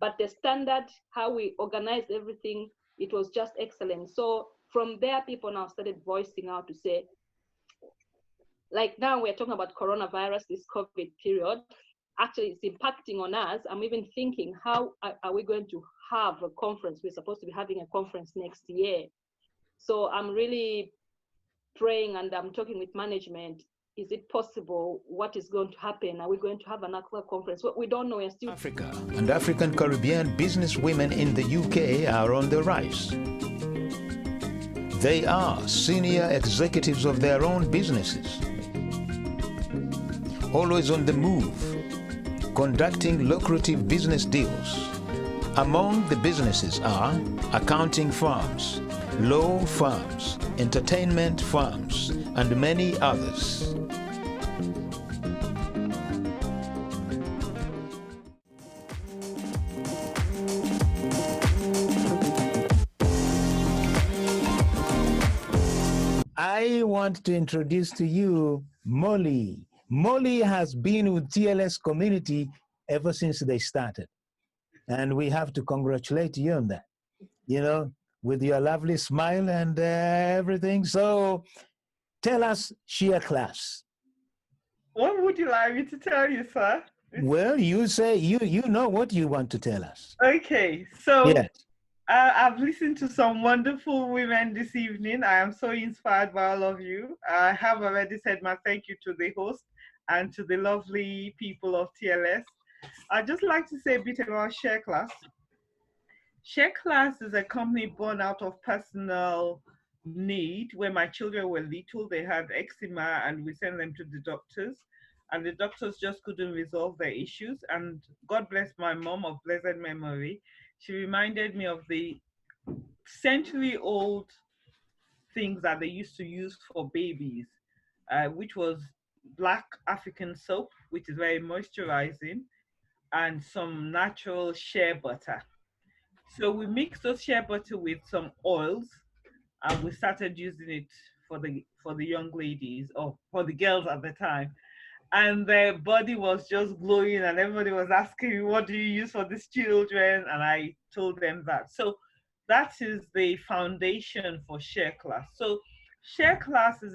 But the standard, how we organized everything, it was just excellent. So from there, people now started voicing out to say, like now we're talking about coronavirus, this COVID period, actually it's impacting on us. I'm even thinking, how are we going to have a conference? We're supposed to be having a conference next year. So I'm really praying and I'm talking with management. Is it possible? What is going to happen? Are we going to have another conference? Well, we don't know. We're still Africa and African Caribbean business women in the UK are on the rise. They are senior executives of their own businesses, always on the move, conducting lucrative business deals. Among the businesses are accounting firms, law firms, entertainment firms, and many others. I want to introduce to you Molly. Molly has been with TLS Community ever since they started. And we have to congratulate you on that, with your lovely smile and everything. So tell us, share class. What would you like me to tell you, sir? Well, you say, you know what you want to tell us. Okay, so yes. I've listened to some wonderful women this evening. I am so inspired by all of you. I have already said my thank you to the host and to the lovely people of TLS. I'd just like to say a bit about Share Class. Share Class is a company born out of personal need. When my children were little, they had eczema, and we sent them to the doctors, and the doctors just couldn't resolve their issues. And God bless my mom of blessed memory. She reminded me of the century-old things that they used to use for babies, which was black African soap, which is very moisturizing, and some natural shea butter. So we mixed those shea butter with some oils, and we started using it for the young ladies, or for the girls at the time, and their body was just glowing, and everybody was asking me, what do you use for these children? And I told them that. So that is the foundation for Share Class. So Share Class is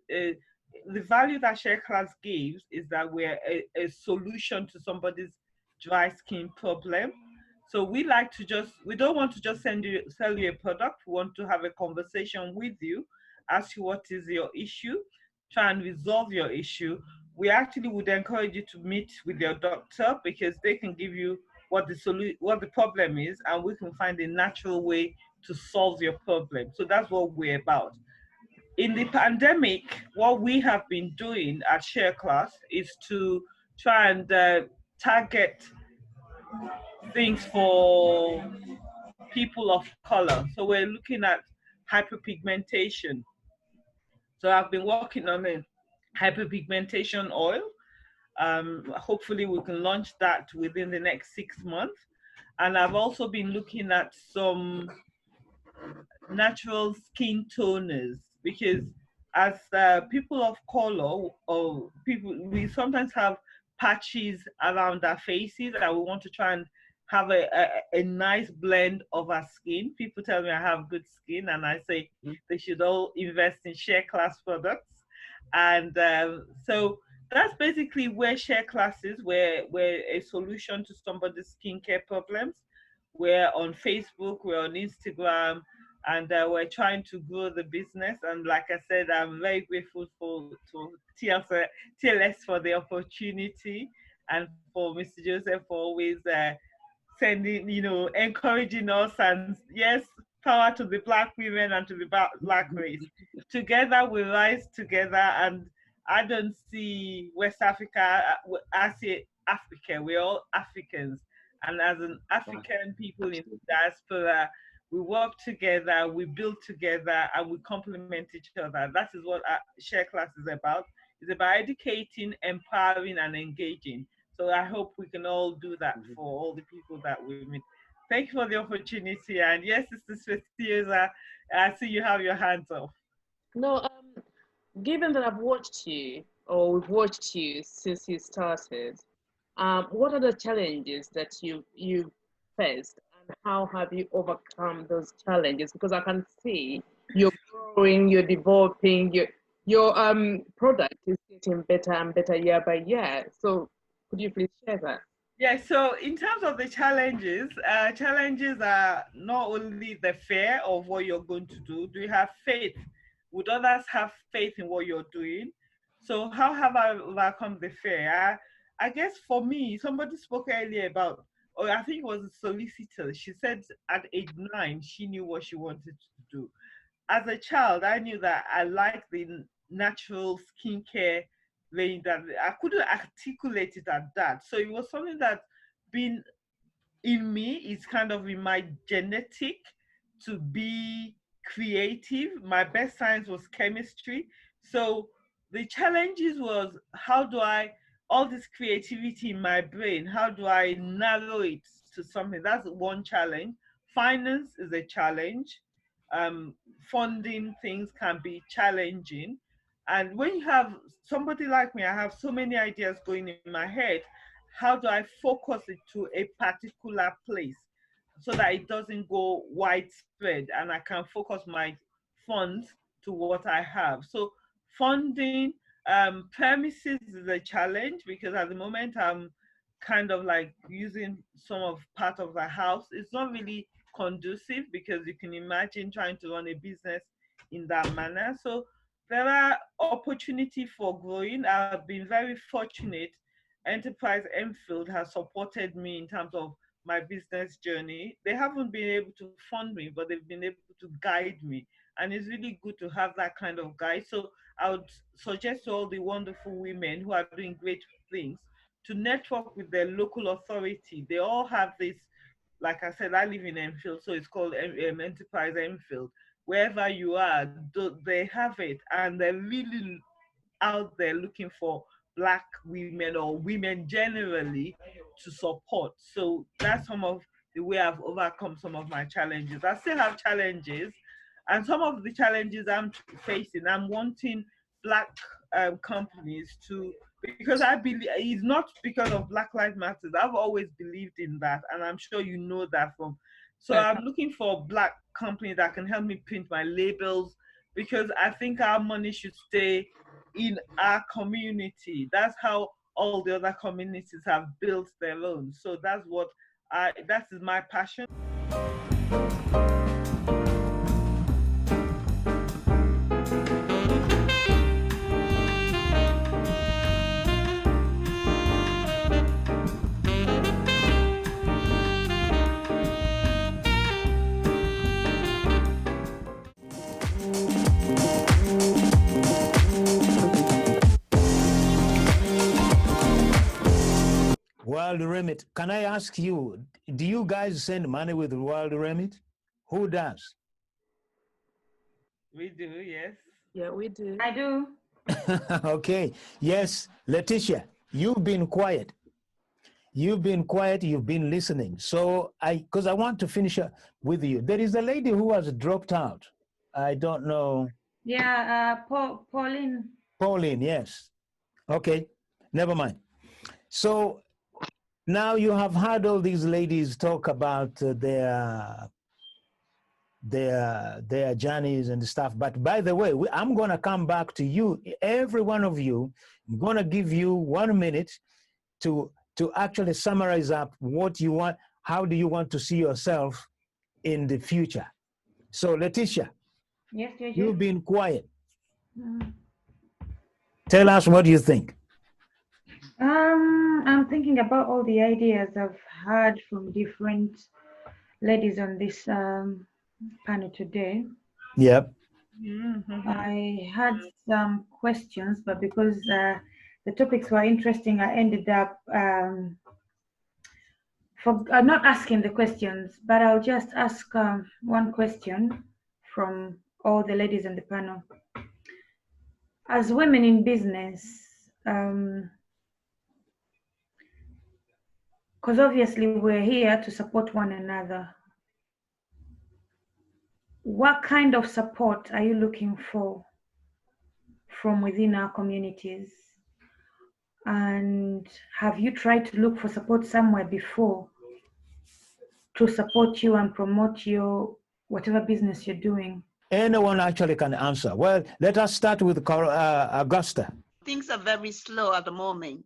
the value that Share Class gives is that we're a solution to somebody's dry skin problem. So we don't want to just sell you a product. We want to have a conversation with you, ask you what is your issue, try and resolve your issue. We actually would encourage you to meet with your doctor, because they can give you what the problem is, and we can find a natural way to solve your problem. So that's what we're about. In the pandemic, what we have been doing at Share Class is to try and target things for people of color. So we're looking at hyperpigmentation. So I've been working on a hyperpigmentation oil. Hopefully we can launch that within the next 6 months. And I've also been looking at some natural skin toners, because as people of color, or people, we sometimes have patches around our faces, and we want to try and have a nice blend of our skin. People tell me I have good skin, and I say they should all invest in Share Class products. And so that's basically where Share Class is. We're a solution to somebody's skincare problems. We're on Facebook, we're on Instagram, and we're trying to grow the business. And like I said, I'm very grateful to TLS for the opportunity, and for Mr. Joseph for always sending, encouraging us. And yes, power to the Black women and to the Black race. Together we rise together, and I don't see West Africa, I see Africa, we're all Africans. And as an African people in the diaspora, we work together, we build together, and we complement each other. That is what Share Class is about. It's about educating, empowering, and engaging. So I hope we can all do that for all the people that we meet. Thank you for the opportunity. And yes, Sister Speciosa, I see you have your hands up. No, given that I've watched you, or we've watched you since you started, what are the challenges that you faced, and how have you overcome those challenges? Because I can see you're growing, you're developing, your product is getting better and better year by year. So could you please share that? Yeah, so in terms of the challenges, challenges are not only the fear of what you're going to do. Do you have faith? Would others have faith in what you're doing? So how have I overcome the fear? I guess for me, somebody spoke earlier about, or I think it was a solicitor. She said at age 9, she knew what she wanted to do. As a child, I knew that I liked the natural skincare range, that I couldn't articulate it at that. So it was something that been in me, it's kind of in my genetic to be creative. My best science was chemistry. So the challenges was, how do I, all this creativity in my brain, how do I narrow it to something? That's one challenge. Finance is a challenge. Funding things can be challenging. And when you have somebody like me, I have so many ideas going in my head. How do I focus it to a particular place so that it doesn't go widespread, and I can focus my funds to what I have? So funding, premises is a challenge, because at the moment I'm kind of like using some of part of the house. It's not really conducive, because you can imagine trying to run a business in that manner. So there are opportunities for growing. I've been very fortunate. Enterprise Enfield has supported me in terms of my business journey. They haven't been able to fund me, but they've been able to guide me. And it's really good to have that kind of guide. So I would suggest to all the wonderful women who are doing great things to network with their local authority. They all have this, like I said, I live in Enfield, so it's called Enterprise Enfield. Wherever you are, they have it, and they're really out there looking for Black women or women generally to support. So that's some of the way I've overcome some of my challenges. I still have challenges, and some of the challenges I'm facing, I'm wanting Black companies to, because I believe it's not because of Black Lives Matter. I've always believed in that, and I'm sure you know that from. So I'm looking for Black company that can help me print my labels, because I think our money should stay in our community. That's how all the other communities have built their own. So that's what that is my passion. World Remit. Can I ask you, do you guys send money with World Remit? Who does? We do, yes. Yeah, we do. I do. Okay. Yes, Letitia, you've been quiet. You've been quiet, you've been listening. So because I want to finish with you. There is a lady who has dropped out. I don't know. Yeah, Pauline. Pauline, yes. Okay, never mind. So now you have heard all these ladies talk about their journeys and stuff. But by the way, I'm going to come back to you, every one of you. I'm going to give you 1 minute to actually summarize up what you want. How do you want to see yourself in the future? So Letitia, Yes, JJ. you've been quiet. Tell us what you think. I'm thinking about all the ideas I've heard from different ladies on this panel today. Yep. I had some questions, but because the topics were interesting, I ended up not asking the questions, but I'll just ask one question from all the ladies on the panel. As women in business, because obviously we're here to support one another, what kind of support are you looking for from within our communities? And have you tried to look for support somewhere before to support you and promote your whatever business you're doing? Anyone actually can answer. Well, let us start with Augusta. Things are very slow at the moment.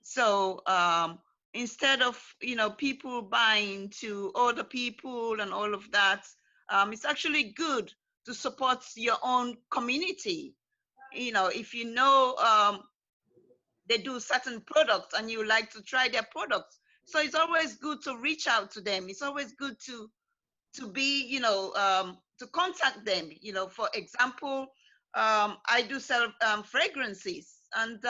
So instead of, people buying to other people and all of that, it's actually good to support your own community. If they do certain products and you like to try their products. So it's always good to reach out to them. It's always good to be, to contact them. For example, I do sell fragrances, and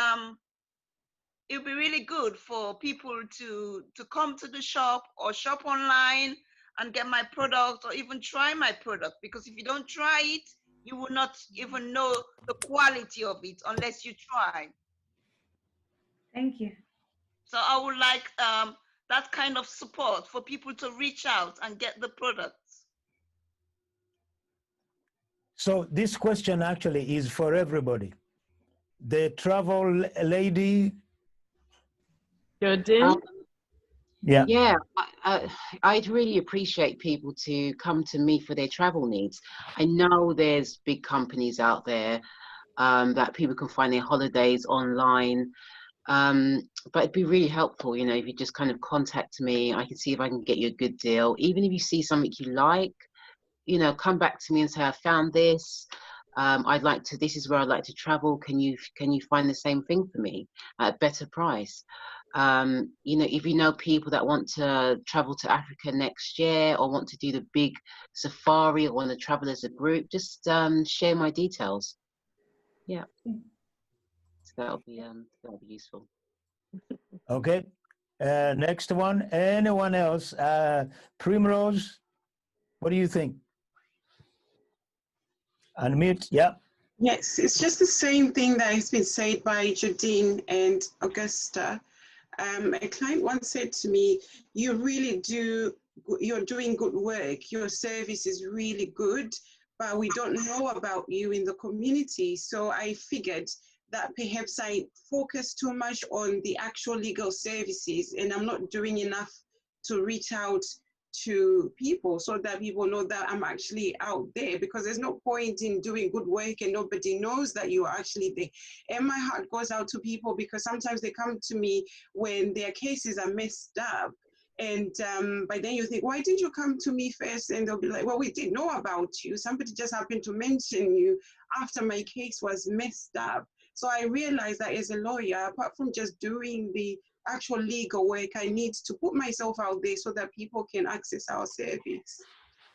it would be really good for people to come to the shop or shop online and get my product or even try my product, because if you don't try it, you will not even know the quality of it unless you try. Thank you. So I would like that kind of support for people to reach out and get the products. So this question actually is for everybody. The travel lady. Jordan? Yeah. Yeah, I'd really appreciate people to come to me for their travel needs. I know there's big companies out there that people can find their holidays online. But it'd be really helpful, if you just kind of contact me. I can see if I can get you a good deal. Even if you see something you like, come back to me and say, I found this. This is where I'd like to travel. Can you find the same thing for me at a better price? You know, if you know people that want to travel to Africa next year or want to do the big safari or want to travel as a group, just share my details. Yeah, so that'll be useful. Okay. Next one. Anyone else? Primrose, what do you think? Unmute. Yeah. Yes, it's just the same thing that has been said by Jadine and Augusta. A client once said to me, you're doing good work. Your service is really good, but we don't know about you in the community. So I figured that perhaps I focus too much on the actual legal services and I'm not doing enough to reach out to people so that people know that I'm actually out there, because there's no point in doing good work and nobody knows that you are actually there. And my heart goes out to people because sometimes they come to me when their cases are messed up. And by then you think, why didn't you come to me first? And they'll be like, well, we didn't know about you. Somebody just happened to mention you after my case was messed up. So I realized that as a lawyer, apart from just doing the actual legal work, I need to put myself out there so that people can access our service.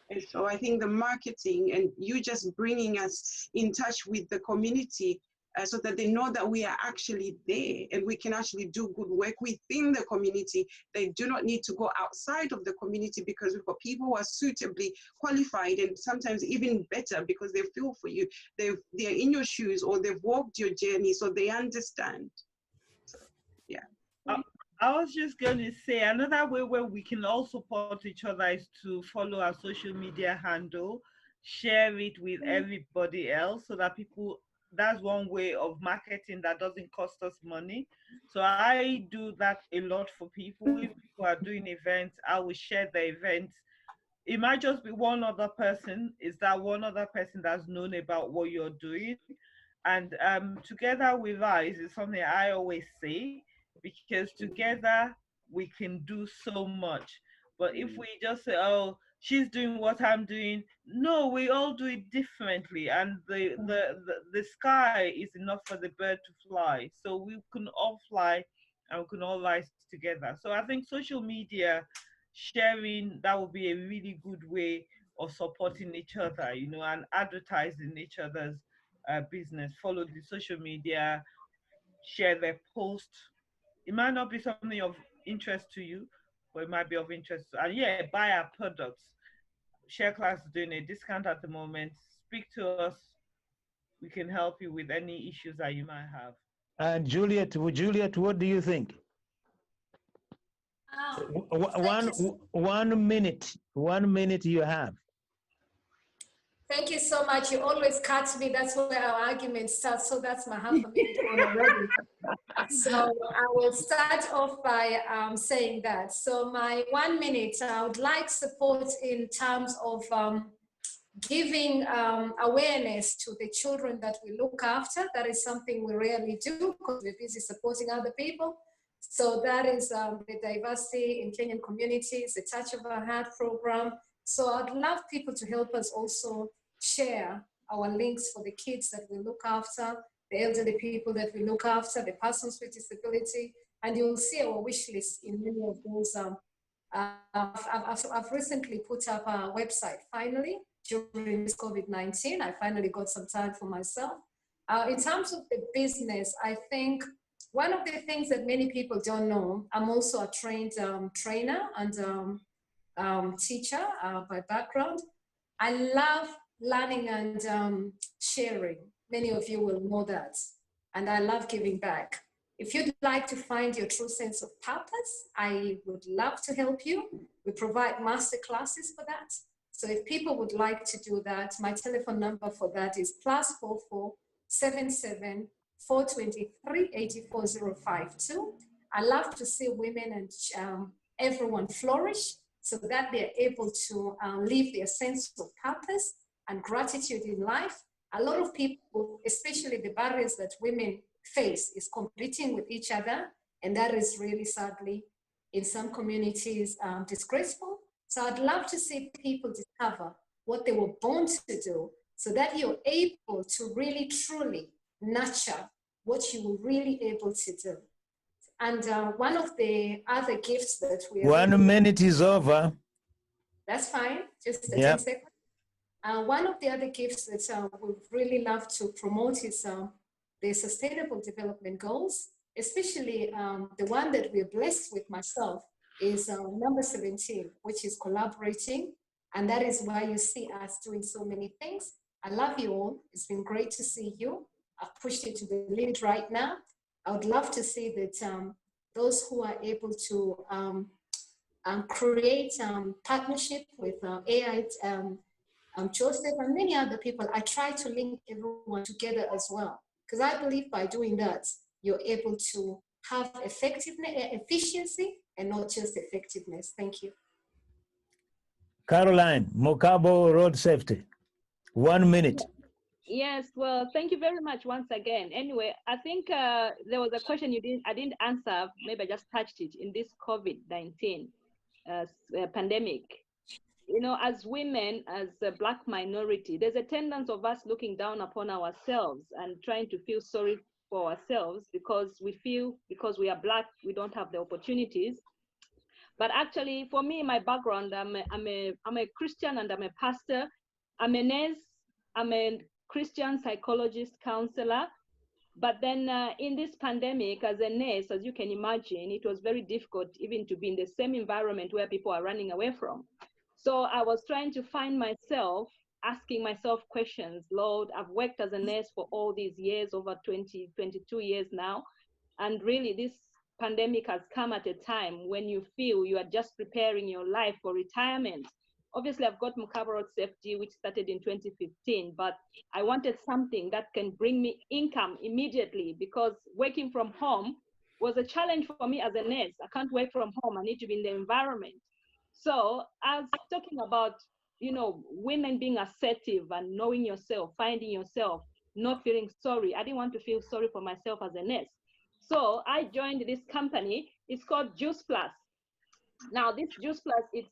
And so I think the marketing and you just bringing us in touch with the community so that they know that we are actually there and we can actually do good work within the community. They do not need to go outside of the community because we've got people who are suitably qualified and sometimes even better because they feel for you. They're in your shoes or they've walked your journey, so they understand. So, yeah. I was just going to say another way where we can all support each other is to follow our social media handle, share it with everybody else so that people, that's one way of marketing that doesn't cost us money. So I do that a lot for people. If people are doing events, I will share the events. It might just be one other person. Is that one other person that's known about what you're doing? And together we rise is something I always say, because together we can do so much. But if we just say, oh, she's doing what I'm doing, no, we all do it differently. And the sky is enough for the bird to fly. So we can all fly and we can all rise together. So I think social media sharing, that would be a really good way of supporting each other, you know, and advertising each other's business. Follow the social media, share their post. It might not be something of interest to you, but it might be of interest. And yeah, buy our products. Share Class is doing a discount at the moment. Speak to us. We can help you with any issues that you might have. And Juliet, what do you think? One minute you have. Thank you so much. You always catch me. That's where our argument starts. So that's my half a minute on already. So I will start off by saying that. So my 1 minute, I would like support in terms of giving awareness to the children that we look after. That is something we rarely do because we're busy supporting other people. So that is the diversity in Kenyan communities, the Touch of Our Heart program. So I'd love people to help us also share our links for the kids that we look after, the elderly people that we look after, the persons with disability, and you'll see our wish list in many of those. I've recently put up a website, finally, during this COVID-19. I finally got some time for myself. In terms of the business, I think one of the things that many people don't know, I'm also a trained trainer and teacher by background. I love learning and sharing. Many of you will know that. And I love giving back. If you'd like to find your true sense of purpose, I would love to help you. We provide master classes for that. So if people would like to do that, my telephone number for that is +44 77 423 84052. I love to see women and everyone flourish so that they're able to live their sense of purpose and gratitude in life. A lot of people, especially the barriers that women face, is competing with each other, and that is really sadly in some communities disgraceful. So I'd love to see people discover what they were born to do so that you're able to really truly nurture what you were really able to do. And one of the other gifts that we are 1 minute is over. That's fine, just a Yeah. 10 seconds. One of the other gifts that we really love to promote is the Sustainable Development Goals, especially the one that we're blessed with myself is number 17, which is collaborating. And that is why you see us doing so many things. I love you all. It's been great to see you. I've pushed it to the limit right now. I would love to see that those who are able to create partnership with AI, Joseph and many other people, I try to link everyone together as well. Because I believe by doing that, you're able to have effectiveness, efficiency, and not just effectiveness. Thank you. Caroline, Mokabo Road Safety. 1 minute. Yes, well, thank you very much once again. Anyway, I think there was a question I didn't answer. Maybe I just touched it in this COVID-19 pandemic. You know, as women, as a Black minority, there's a tendency of us looking down upon ourselves and trying to feel sorry for ourselves because we feel because we are Black, we don't have the opportunities. But actually, for me, my background, I'm a Christian and I'm a pastor. I'm a nurse. I'm a Christian psychologist counselor. But then in this pandemic, as a nurse, as you can imagine, it was very difficult even to be in the same environment where people are running away from. So I was trying to find myself, asking myself questions. Lord, I've worked as a nurse for all these years, over 20, 22 years now. And really this pandemic has come at a time when you feel you are just preparing your life for retirement. Obviously, I've got Mokabo Road Safety, which started in 2015, but I wanted something that can bring me income immediately because working from home was a challenge for me as a nurse. I can't work from home. I need to be in the environment. So I was talking about, you know, women being assertive and knowing yourself, finding yourself, not feeling sorry. I didn't want to feel sorry for myself as a nurse. So I joined this company. It's called Juice Plus. Now, this Juice Plus, it's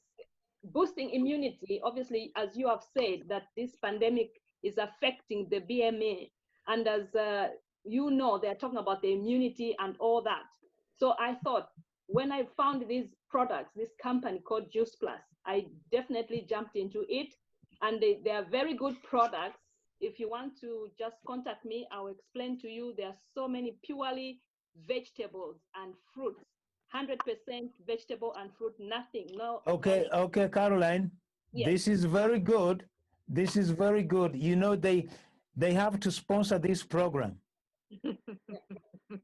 boosting immunity. Obviously, as you have said, that this pandemic is affecting the BMA. And as you know, they're talking about the immunity and all that. So I thought, when I found these products, this company called Juice Plus, I definitely jumped into it. And they are very good products. If you want to just contact me, I'll explain to you. There are so many purely vegetables and fruits, 100% vegetable and fruit, nothing. No. Okay, okay, Caroline. Yes. This is very good. This is very good. You know, they have to sponsor this program.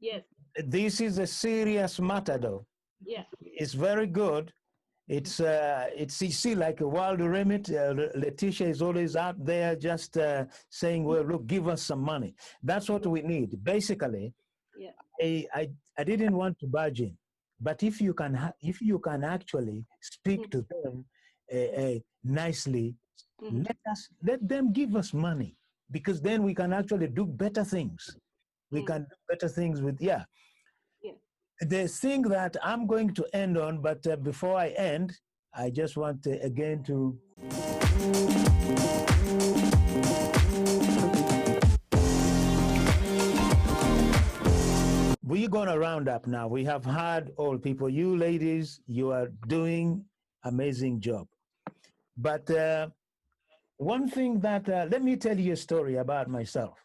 Yes. This is a serious matter, though. Yeah. It's very good. It's you see, like a wild remit. Letitia is always out there just saying, well, look, give us some money. That's what we need. Basically, yeah. I didn't want to barge in, but if you can actually speak to them nicely, let them give us money, because then we can actually do better things. We can do better things with, yeah. The thing that I'm going to end on, but before I end, I just want again to we're going to round up now. We have had all people. You ladies, you are doing amazing job. But one thing that, let me tell you a story about myself.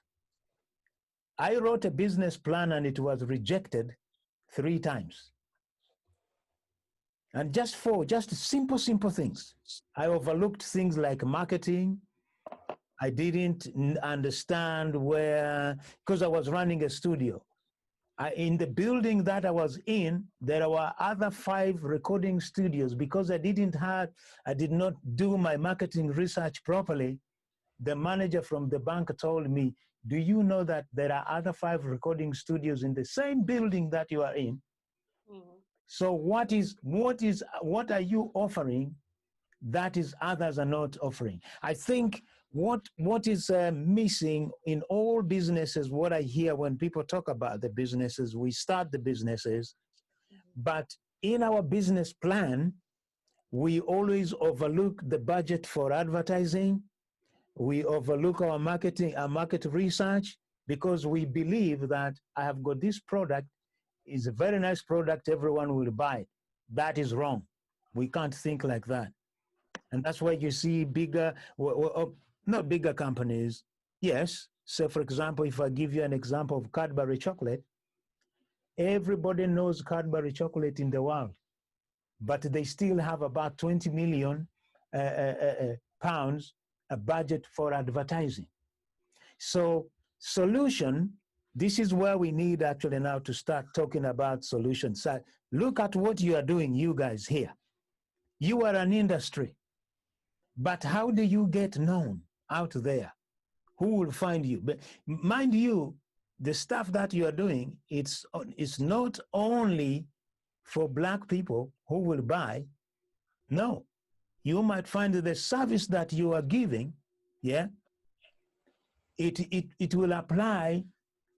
I wrote a business plan and it was rejected 3 times. And just simple things. I overlooked things like marketing. I didn't understand where, because I was running a studio. In the building that I was in, there were other 5 recording studios. Because I did not do my marketing research properly, the manager from the bank told me, do you know that there are other 5 recording studios in the same building that you are in? So what are you offering that is others are not offering? I think what is missing in all businesses, what I hear when people talk about the businesses, we start the businesses, but in our business plan, we always overlook the budget for advertising. We overlook our market research, because we believe that I have got this product, is a very nice product, everyone will buy it. That is wrong. We can't think like that. And that's why you see bigger, not bigger companies. Yes. So for example, if I give you an example of Cadbury chocolate, everybody knows Cadbury chocolate in the world, but they still have about 20 million pounds a budget for advertising. So solution, this is where we need actually now to start talking about solutions. So look at what you are doing, you guys here. You are an industry, but how do you get known out there? Who will find you? But mind you, the stuff that you are doing, it's not only for Black people who will buy. No, you might find that the service that you are giving, yeah, it will apply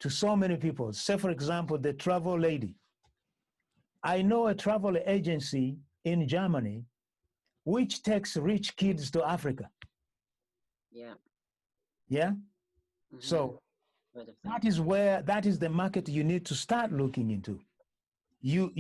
to so many people. Say, for example, the travel lady. I know a travel agency in Germany which takes rich kids to Africa. Yeah. Yeah. So that is the market you need to start looking into. You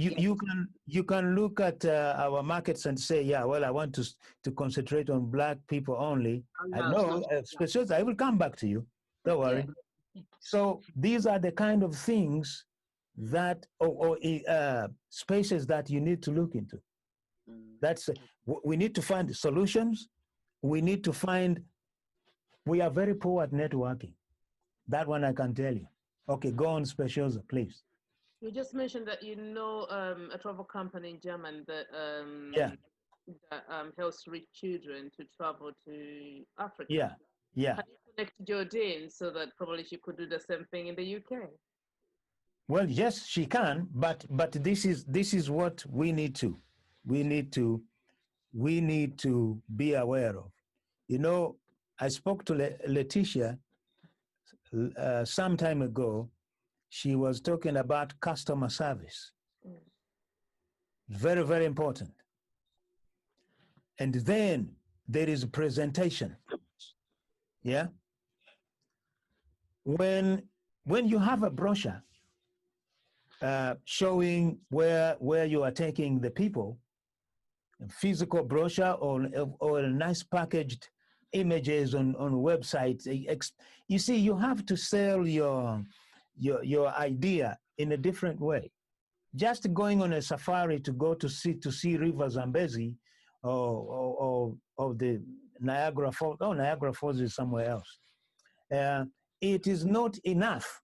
can look at our markets and say, yeah, well, I want to concentrate on Black people only. I know, specifically, I will come back to you. Don't worry. Yeah. So these are the kind of things that, spaces that you need to look into. That's we need to find solutions. We need to find. We are very poor at networking. That one I can tell you. Okay, go on, Speciosa, please. You just mentioned that you know a travel company in Germany that helps rich children to travel to Africa. Yeah, yeah. Have you connected Jordine so that probably she could do the same thing in the UK? Well, yes, she can, but this is what we need to be aware of. You know, I spoke to Letitia some time ago. She was talking about customer service. Very, very important. And then there is presentation. Yeah. When you have a brochure showing where you are taking the people, a physical brochure or a nice packaged images on websites, you see, you have to sell your idea in a different way. Just going on a safari to go to see River Zambezi or the Niagara Falls. Oh, Niagara Falls is somewhere else. It is not enough.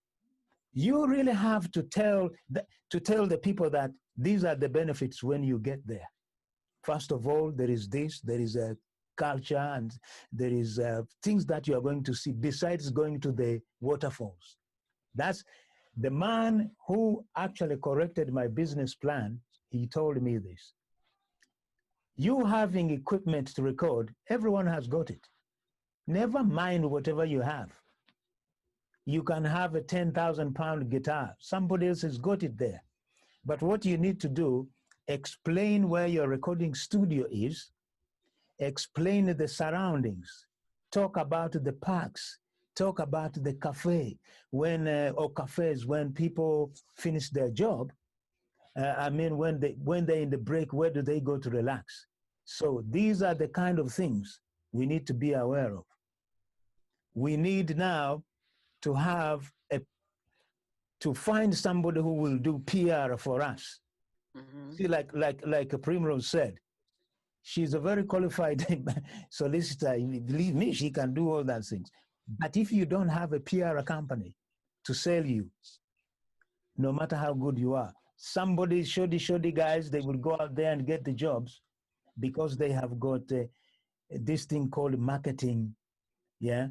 You really have to tell the people that these are the benefits when you get there. First of all, there is this, there is a culture, and there is things that you are going to see besides going to the waterfalls. That's the man who actually corrected my business plan. He told me this. You having equipment to record, everyone has got it. Never mind whatever you have. You can have a 10,000 pound guitar. Somebody else has got it there. But what you need to do, explain where your recording studio is, explain the surroundings, talk about the parks, talk about the cafe or cafes when people finish their job. When they're in the break, where do they go to relax? So these are the kind of things we need to be aware of. We need now to have to find somebody who will do PR for us. See, like Primrose said, she's a very qualified solicitor. Believe me, she can do all those things. But if you don't have a PR company to sell you, no matter how good you are, somebody shoddy guys, they will go out there and get the jobs because they have got this thing called marketing. Yeah,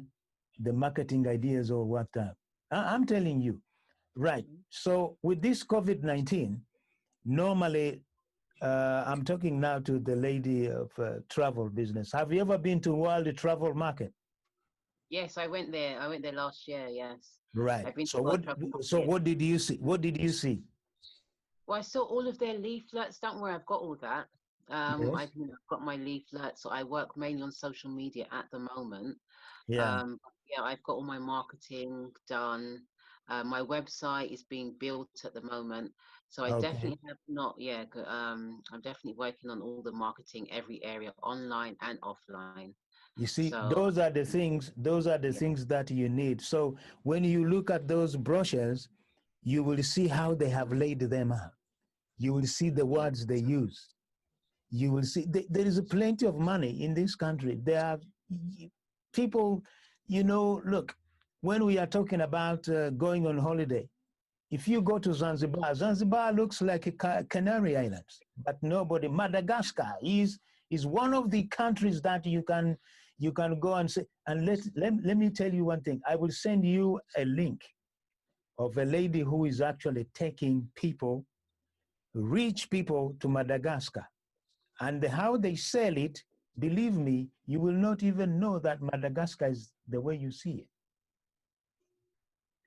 the marketing ideas all worked out. I'm telling you, right? So with this COVID-19, normally, I'm talking now to the lady of travel business. Have you ever been to World Travel Market? Yes, I went there. I went there last year. Yes. Right. So what did you see? What did you see? Well, I saw all of their leaflets. Don't worry, I've got all that. Yes. I've got my leaflets. So I work mainly on social media at the moment. Yeah. Yeah, I've got all my marketing done. My website is being built at the moment. So I Okay. definitely have not, yeah, I'm definitely working on all the marketing, every area, online and offline. You see, So those are the things, things that you need. So when you look at those brochures, you will see how they have laid them out. You will see the words they use. You will see there is plenty of money in this country. There are people, look, when we are talking about going on holiday, if you go to Zanzibar, Zanzibar looks like a Canary Islands, but nobody. Madagascar is one of the countries that you can go and say. And let me tell you one thing. I will send you a link of a lady who is actually taking people, rich people, to Madagascar, and how they sell it. Believe me, you will not even know that Madagascar is the way you see it.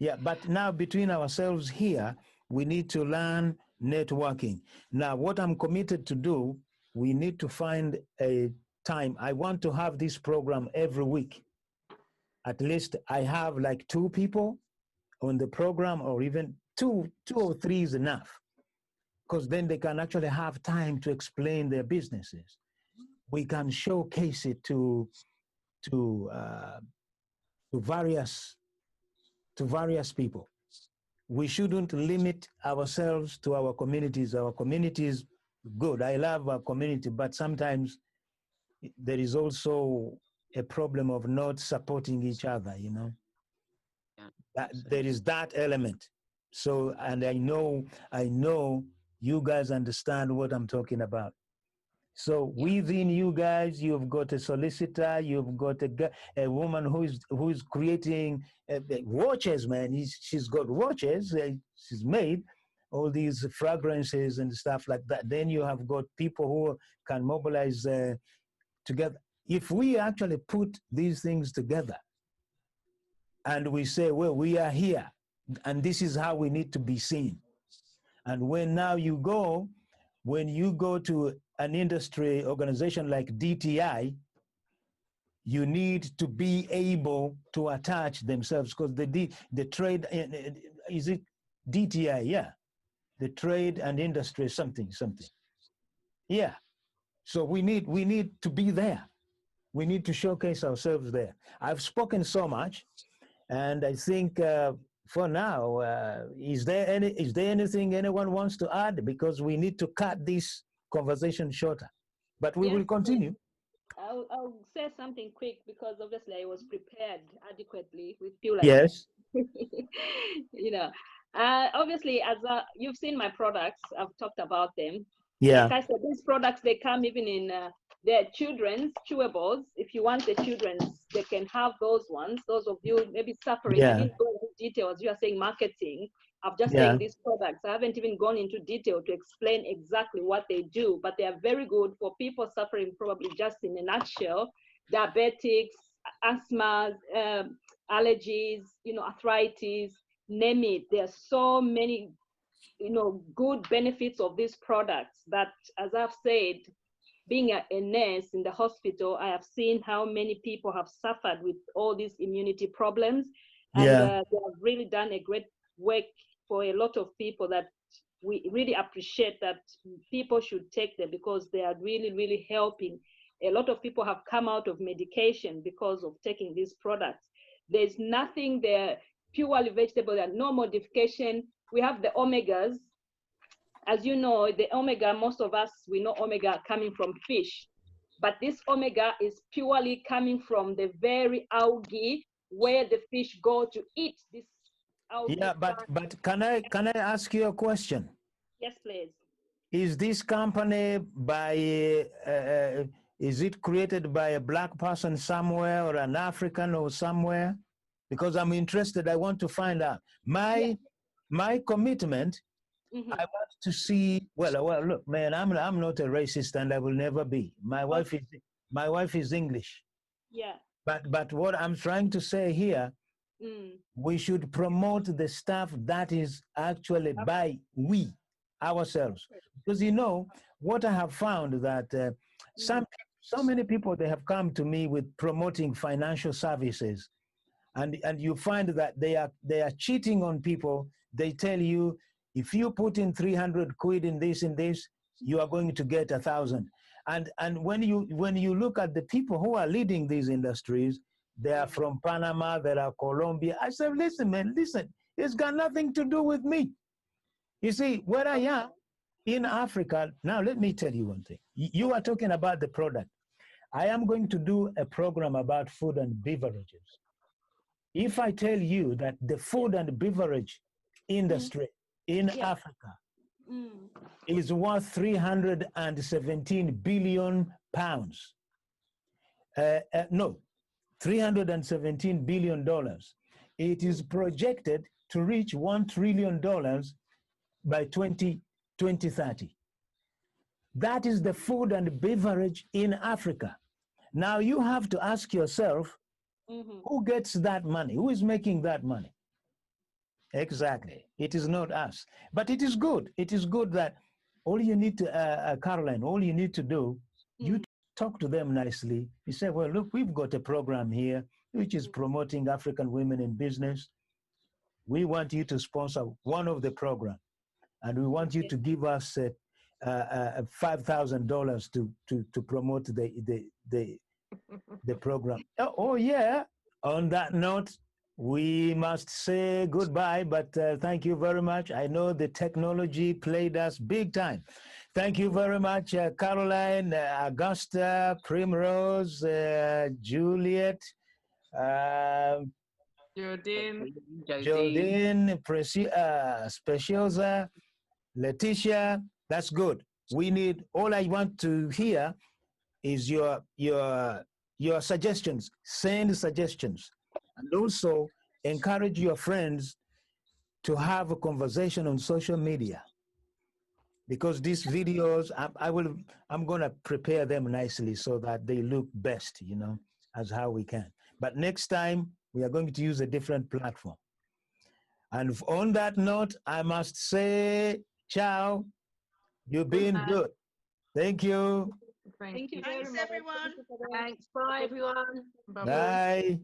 Yeah, but now between ourselves here, we need to learn networking. Now, what I'm committed to do, we need to find a time. I want to have this program every week. At least I have like 2 people on the program, or even two or three is enough, because then they can actually have time to explain their businesses. We can showcase it to various people. We shouldn't limit ourselves to our communities. Our communities, good. I love our community, but sometimes there is also a problem of not supporting each other, There is that element. So, and I know you guys understand what I'm talking about. So within you guys, you've got a solicitor, you've got a woman who is creating watches, man. She's got watches. She's made all these fragrances and stuff like that. Then you have got people who can mobilize together. If we actually put these things together and we say, well, we are here and this is how we need to be seen. And when you go to an industry organization like DTI, you need to be able to attach themselves, because the trade, is it DTI? Yeah, the trade and industry something. Yeah, so we need to be there. We need to showcase ourselves there. I've spoken so much, and I think for now, is there anything anyone wants to add? Because we need to cut this conversation shorter, but we will continue. I'll say something quick, because obviously I was prepared adequately with you. Yes. Obviously, as you've seen my products, I've talked about them. Yeah. Like I said, these products, they come even in their children's chewables. If you want the children's, they can have those ones. Those of you maybe suffering, I didn't go into details. You are saying marketing. I'm just saying these products. I haven't even gone into detail to explain exactly what they do, but they are very good for people suffering, probably just in a nutshell, diabetics, asthma, allergies, arthritis, name it. There are so many, good benefits of these products that, as I've said, being a nurse in the hospital, I have seen how many people have suffered with all these immunity problems. And they have really done a great work for a lot of people that we really appreciate, that people should take them, because they are really, really helping. A lot of people have come out of medication because of taking these products. There's nothing there, purely vegetable, there are no modification. We have the omegas. As you know, the omega, most of us, we know omega coming from fish, but this omega is purely coming from the very algae where the fish go to eat this algae. Yeah, but can I ask you a question? Yes, please. Is this company is it created by a black person somewhere, or an African or somewhere? Because I'm interested, I want to find out. My commitment, I want to see, well, look, man, I'm not a racist, and I will never be. My wife is English. Yeah. But what I'm trying to say here, we should promote the stuff that is actually by we ourselves. Because what I have found that so many people, they have come to me with promoting financial services, and you find that they are cheating on people. They tell you If you put in 300 quid in this, you are going to get 1,000. And when you look at the people who are leading these industries, they are from Panama, they are Colombia. I said, listen, man, listen, it's got nothing to do with me. You see, where I am in Africa, now let me tell you one thing. You are talking about the product. I am going to do a program about food and beverages. If I tell you that the food and beverage industry in Africa is worth 317 billion pounds. No, $317 billion. It is projected to reach $1 trillion by 2030. That is the food and beverage in Africa. Now you have to ask yourself, who gets that money? Who is making that money? Exactly. It is not us. But it is good. It is good that all you need to, Caroline, all you need to do, you talk to them nicely. You say, well, look, we've got a program here which is promoting African women in business. We want you to sponsor one of the program, and we want you to give us $5,000 to promote the program. Oh yeah. On that note, we must say goodbye, but thank you very much. I know the technology played us big time. Thank you very much, Caroline, Augusta, Primrose, Juliet, Jodine, Speciosa, Letitia. That's good. We need, all I want to hear is your suggestions. Send suggestions. And also encourage your friends to have a conversation on social media, because these videos, I'm going to prepare them nicely so that they look best, you know, as how we can. But next time we are going to use a different platform. And on that note, I must say, ciao. You've been good. Thank you. Thank you. Thanks, everyone. Thanks. Bye, everyone. Bye.